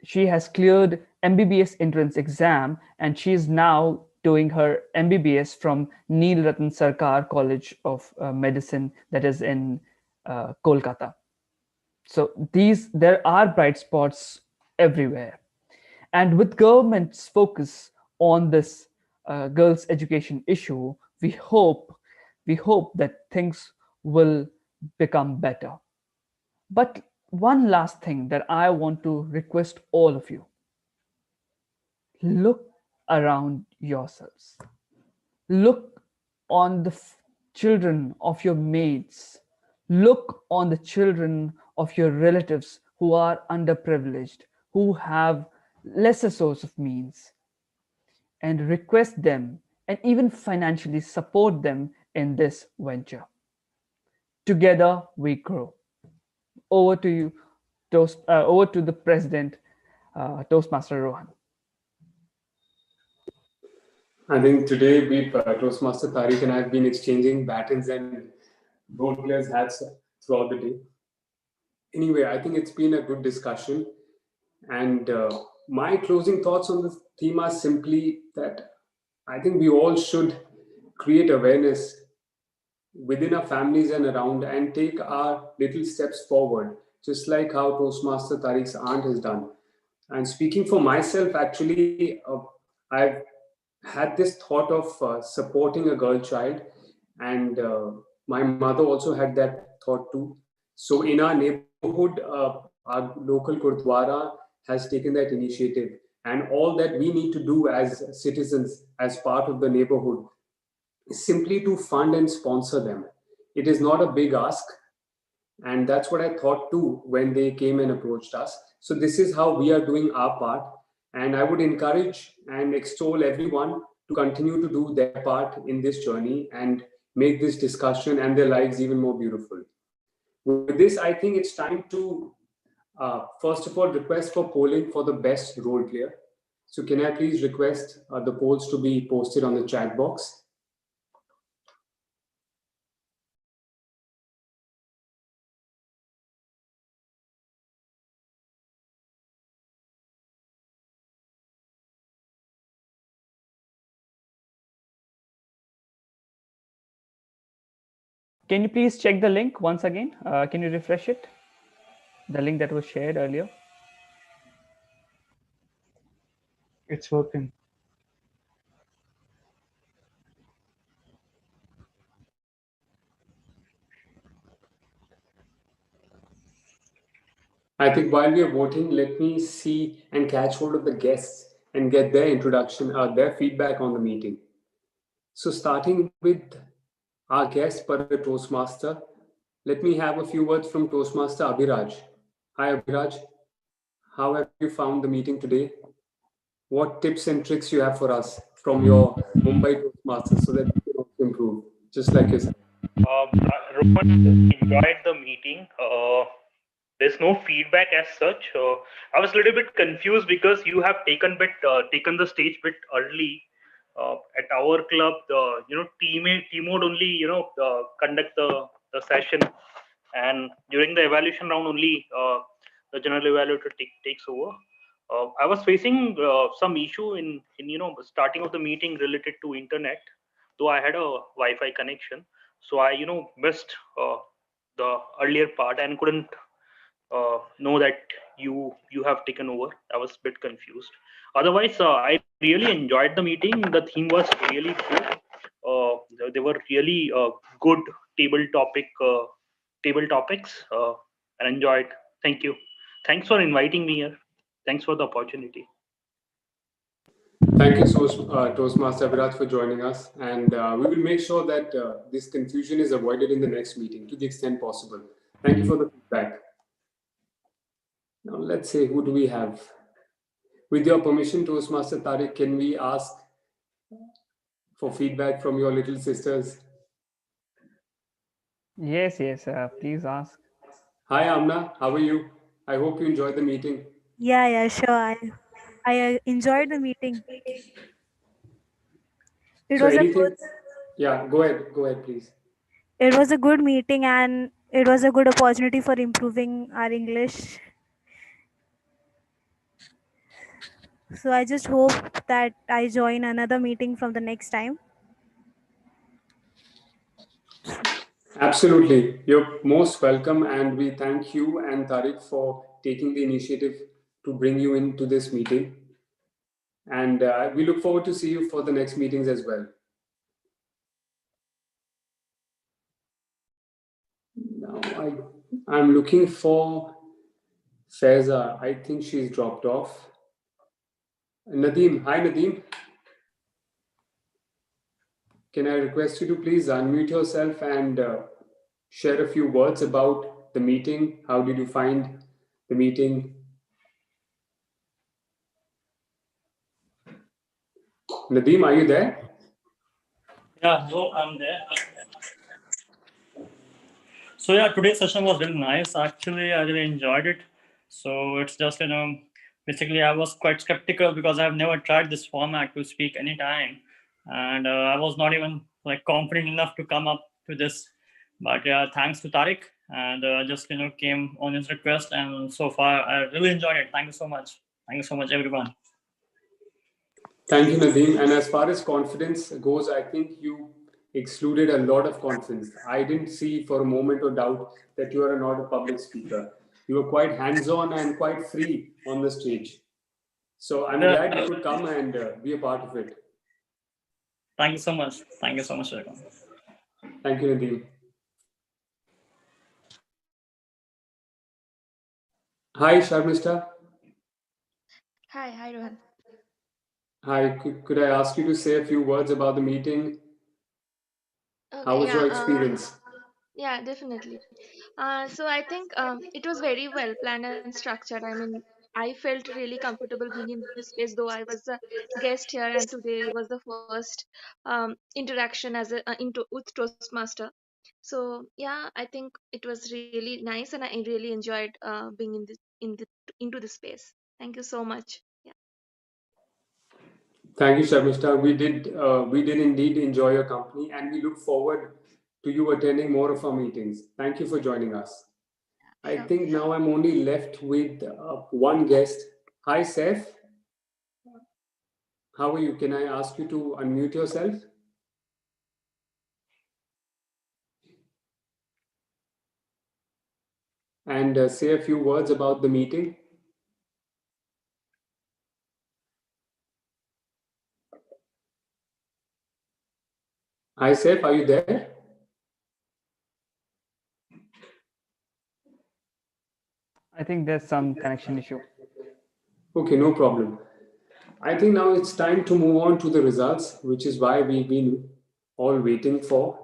she has cleared MBBS entrance exam, and she is now doing her MBBS from Neel Ratan Sarkar College of Medicine, that is in Kolkata. So there are bright spots everywhere. And with government's focus on this girls' education issue, we hope that things will become better. But one last thing that I want to request all of you: look around yourselves. Look on the children of your mates. Look on the children of your relatives who are underprivileged, who have lesser source of means, and request them and even financially support them in this venture. Together we grow. Over to you, over to the president, Toastmaster Rohan. I think today Toastmaster Tariq and I have been exchanging batons and role players' hats throughout the day. Anyway, I think it's been a good discussion. And my closing thoughts on this theme are simply that I think we all should create awareness within our families and around and take our little steps forward, just like how Toastmaster Tariq's aunt has done. And speaking for myself, actually, I've had this thought of supporting a girl child, and my mother also had that thought too. So in our neighborhood, our local Gurdwara has taken that initiative, and all that we need to do as citizens, as part of the neighborhood, is simply to fund and sponsor them. It is not a big ask, and that's what I thought too when they came and approached us. So this is how we are doing our part. And I would encourage and extol everyone to continue to do their part in this journey and make this discussion and their lives even more beautiful. With this, I think it's time to first of all request for polling for the best role player. So can I please request the polls to be posted on the chat box? Can you please check the link once again? Can you refresh it? The link that was shared earlier. It's working. I think while we are voting, let me see and catch hold of the guests and get their introduction, their feedback on the meeting. So starting with our guest, per Toastmaster, let me have a few words from Toastmaster Abhiraj. Hi Abhiraj, how have you found the meeting today? What tips and tricks you have for us from your Mumbai Toastmasters so that we can also improve, just like yourself? Rohan, enjoyed the meeting. There's no feedback as such. I was a little bit confused because you have taken the stage bit early. At our club, team would only conduct the session, and during the evaluation round only the general evaluator takes over. I was facing some issue in starting of the meeting related to internet, though I had a Wi-Fi connection, so I missed the earlier part and couldn't know that you have taken over. I was a bit confused. Otherwise, I really enjoyed the meeting. The theme was really good. They were really good table topic table topics, and enjoyed. Thank you. Thanks for inviting me here. Thanks for the opportunity. Thank you so much, Toastmaster Abhiraj, for joining us. And we will make sure that this confusion is avoided in the next meeting to the extent possible. Thank you for the feedback. Now, let's say, who do we have? With your permission, Toastmaster Tariq, can we ask for feedback from your little sisters? Yes, please ask. Hi, Amna. How are you? I hope you enjoyed the meeting. Yeah, sure. I enjoyed the meeting. It So was a anything? good, Yeah, go ahead, please. it was a good meeting, and it was a good opportunity for improving our English. So I just hope that I join another meeting from the next time. Absolutely. You're most welcome, and we thank you and Tariq for taking the initiative to bring you into this meeting. And we look forward to see you for the next meetings as well. Now I'm looking for Faiza. I think she's dropped off. Nadeem. Hi, Nadeem. Can I request you to please unmute yourself and share a few words about the meeting? How did you find the meeting? Nadeem, are you there? Yeah, hello, I'm there. So yeah, today's session was really nice. Actually, I really enjoyed it. So it's just basically I was quite skeptical because I've never tried this format to speak anytime, and I was not even like confident enough to come up to this. But yeah, thanks to Tariq, and just came on his request, and so far I really enjoyed it. Thank you so much. Thank you so much, everyone. Thank you, Nadeem. And as far as confidence goes, I think you excluded a lot of confidence. I didn't see for a moment or doubt that you are not a public speaker. You were quite hands-on and quite free on the stage. So I'm glad you could come and be a part of it. Thank you so much. Thank you so much, everyone. Thank you, Nadeem. Hi, Sharmista. Hi, Rohan. Hi, could I ask you to say a few words about the meeting? Okay, How was your experience? Yeah, definitely. So I think it was very well planned and structured. I mean, I felt really comfortable being in this space, though I was a guest here, and today was the first interaction as with Toastmaster. So yeah, I think it was really nice, and I really enjoyed being into this space. Thank you so much. Yeah. Thank you, Sharmista. We did indeed enjoy your company, and we look forward to you attending more of our meetings. Thank you for joining us. I Sure. think now I'm only left with one guest. Hi, Seth. How are you? Can I ask you to unmute yourself? And say a few words about the meeting? Hi, Seth. Are you there? I think there's some connection issue. Okay, no problem. I think now it's time to move on to the results, which is why we've been all waiting for.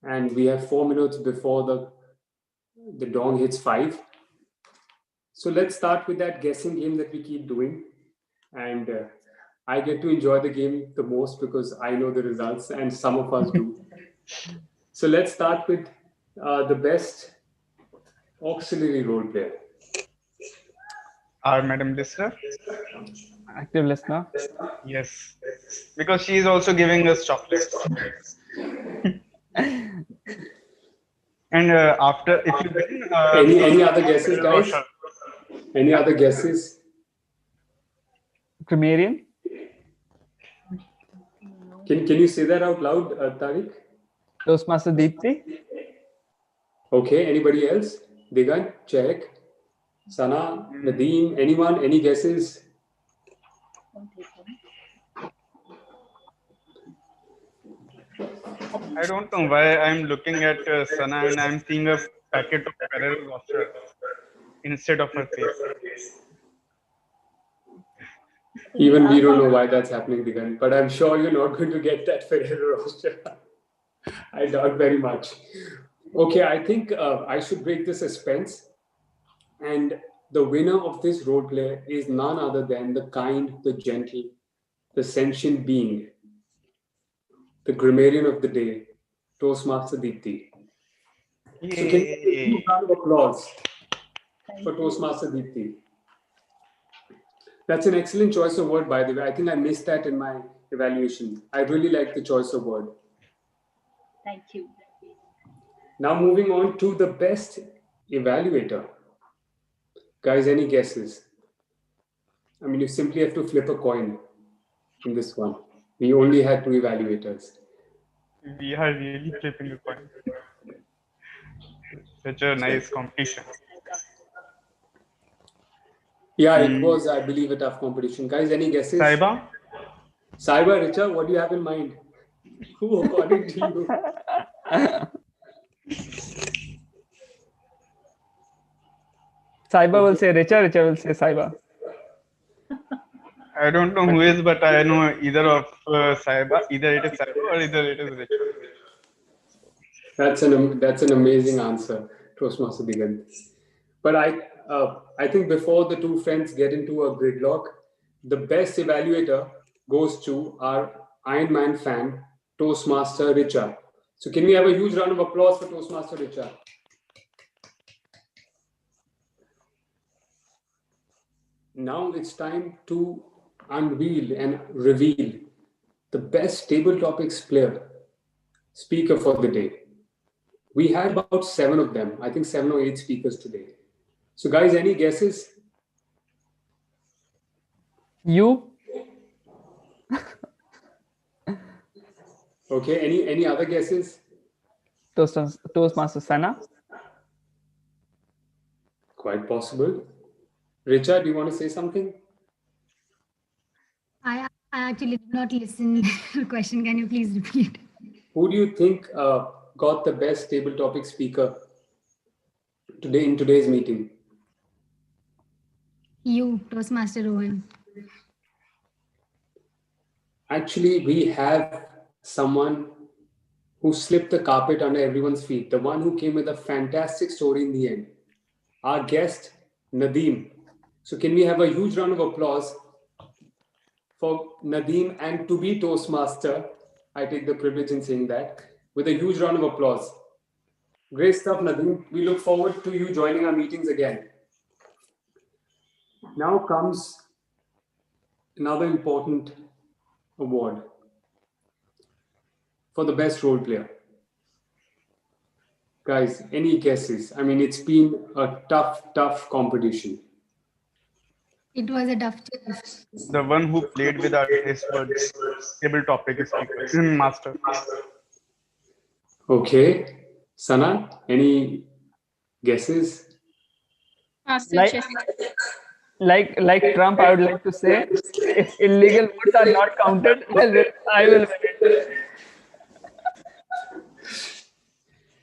And we have 4 minutes before the dawn hits 5. So let's start with that guessing game that we keep doing. And I get to enjoy the game the most because I know the results, and some of us do. So let's start with the best auxiliary role player. Our Madam Listener? Active listener? Yes. Because she is also giving us chocolates. And after, if you win, any other guesses, guys? Any other guesses? Cremarian? Can you say that out loud, Tariq? Toastmaster Deepthi? Okay, anybody else? Digan, check. Sana, Nadeem, anyone? Any guesses? I don't know why I'm looking at Sana and I'm seeing a packet of Ferrero Rocher instead of her face. Even we don't know why that's happening, Digan, but I'm sure you're not going to get that Ferrero Rocher. I doubt very much. Okay, I think I should break the suspense. And the winner of this role play is none other than the kind, the gentle, the sentient being, the grammarian of the day, Toastmaster Deepthi. So can you give a round of applause for Toastmaster Deepthi? That's an excellent choice of word, by the way. I think I missed that in my evaluation. I really like the choice of word. Thank you. Now moving on to the best evaluator. Guys, any guesses? I mean, you simply have to flip a coin in this one. We only had 2 evaluators. We are really flipping a coin. Such a nice competition. Yeah, it was, I believe, a tough competition. Guys, any guesses? Saiba? Saiba, Richa, what do you have in mind? Who, according to you? Saiba will say Richa, Richa will say Saiba. I don't know who is, but I know either of Saiba. Either it is Saiba or either it is Richa. That's an amazing answer, Toastmaster Digant. But I think before the two friends get into a gridlock, the best evaluator goes to our Iron Man fan, Toastmaster Richa. So can we have a huge round of applause for Toastmaster Richa? Now it's time to unveil and reveal the best table topics player, speaker for the day. We had about 7 of them, I think 7 or 8 speakers today. So guys, any guesses? You? Okay, any other guesses? Toastmaster Sana? Quite possible. Richa, do you want to say something? I actually did not listen to the question. Can you please repeat? Who do you think got the best table topic speaker today in today's meeting? You, Toastmaster Rohan. Actually, we have someone who slipped the carpet under everyone's feet, the one who came with a fantastic story in the end. Our guest, Nadeem. So can we have a huge round of applause for Nadeem and to be Toastmaster? I take the privilege in saying that with a huge round of applause. Great stuff, Nadeem. We look forward to you joining our meetings again. Now comes another important award for the best role player. Guys, any guesses? I mean, it's been a tough competition. It was a tough choice. The one who played with our taste buds, table topic speaker, master. Okay. Sana, any guesses? Like Trump, I would like to say, if illegal votes are not counted, I will win it.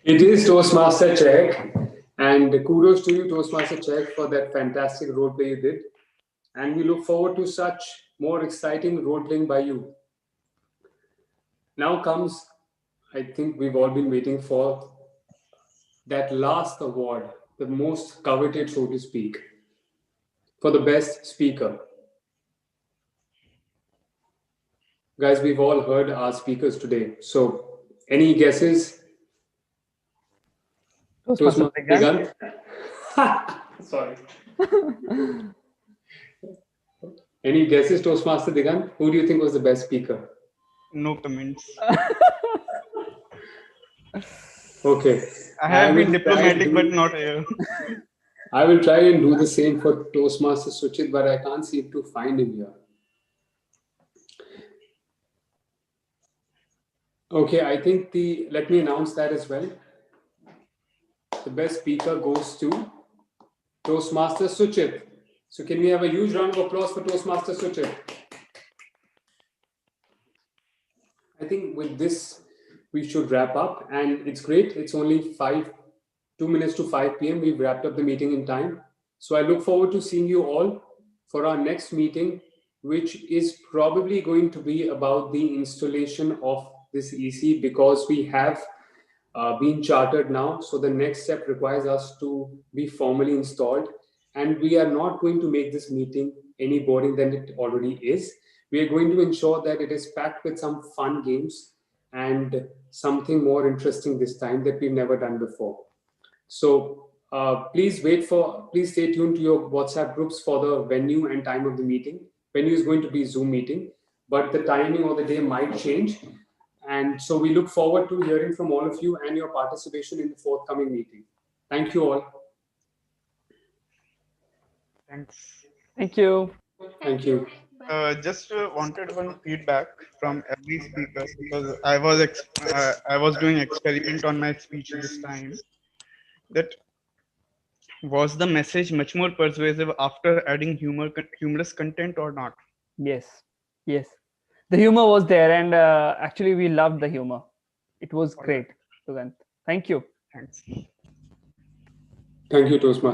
It is Toastmaster Czech, and kudos to you, Toastmaster Czech, for that fantastic role play you did. And we look forward to such more exciting role playing by you. Now comes, I think we've all been waiting for that last award, the most coveted, so to speak, for the best speaker. Guys, we've all heard our speakers today. So, any guesses? Toastmaster Digant? Sorry. Any guesses, Toastmaster Digant? Who do you think was the best speaker? No comments. Okay. I have been diplomatic, but not here. I will try and do the same for Toastmaster Suchit, but I can't seem to find him here. Okay, I think let me announce that as well. The best speaker goes to Toastmaster Suchit. So can we have a huge round of applause for Toastmaster Suchit? I think with this, we should wrap up, and it's great. It's only 2 minutes to 5 p.m. We've wrapped up the meeting in time. So I look forward to seeing you all for our next meeting, which is probably going to be about the installation of this EC, because we have been chartered now. So the next step requires us to be formally installed. And we are not going to make this meeting any boring than it already is. We are going to ensure that it is packed with some fun games and something more interesting this time that we've never done before. So please stay tuned to your WhatsApp groups for the venue and time of the meeting. Venue is going to be Zoom meeting, but the timing of the day might change. And so we look forward to hearing from all of you and your participation in the forthcoming meeting. Thank you all. Thanks. Thank you. Thank you. Just wanted one feedback from every speaker because I was doing experiment on my speech this time. That was the message much more persuasive after adding humorous content or not? Yes, yes. The humor was there, and actually, we loved the humor. It was All right. great, Sugant. Thank you. Thanks. Thank you, Toastmaster.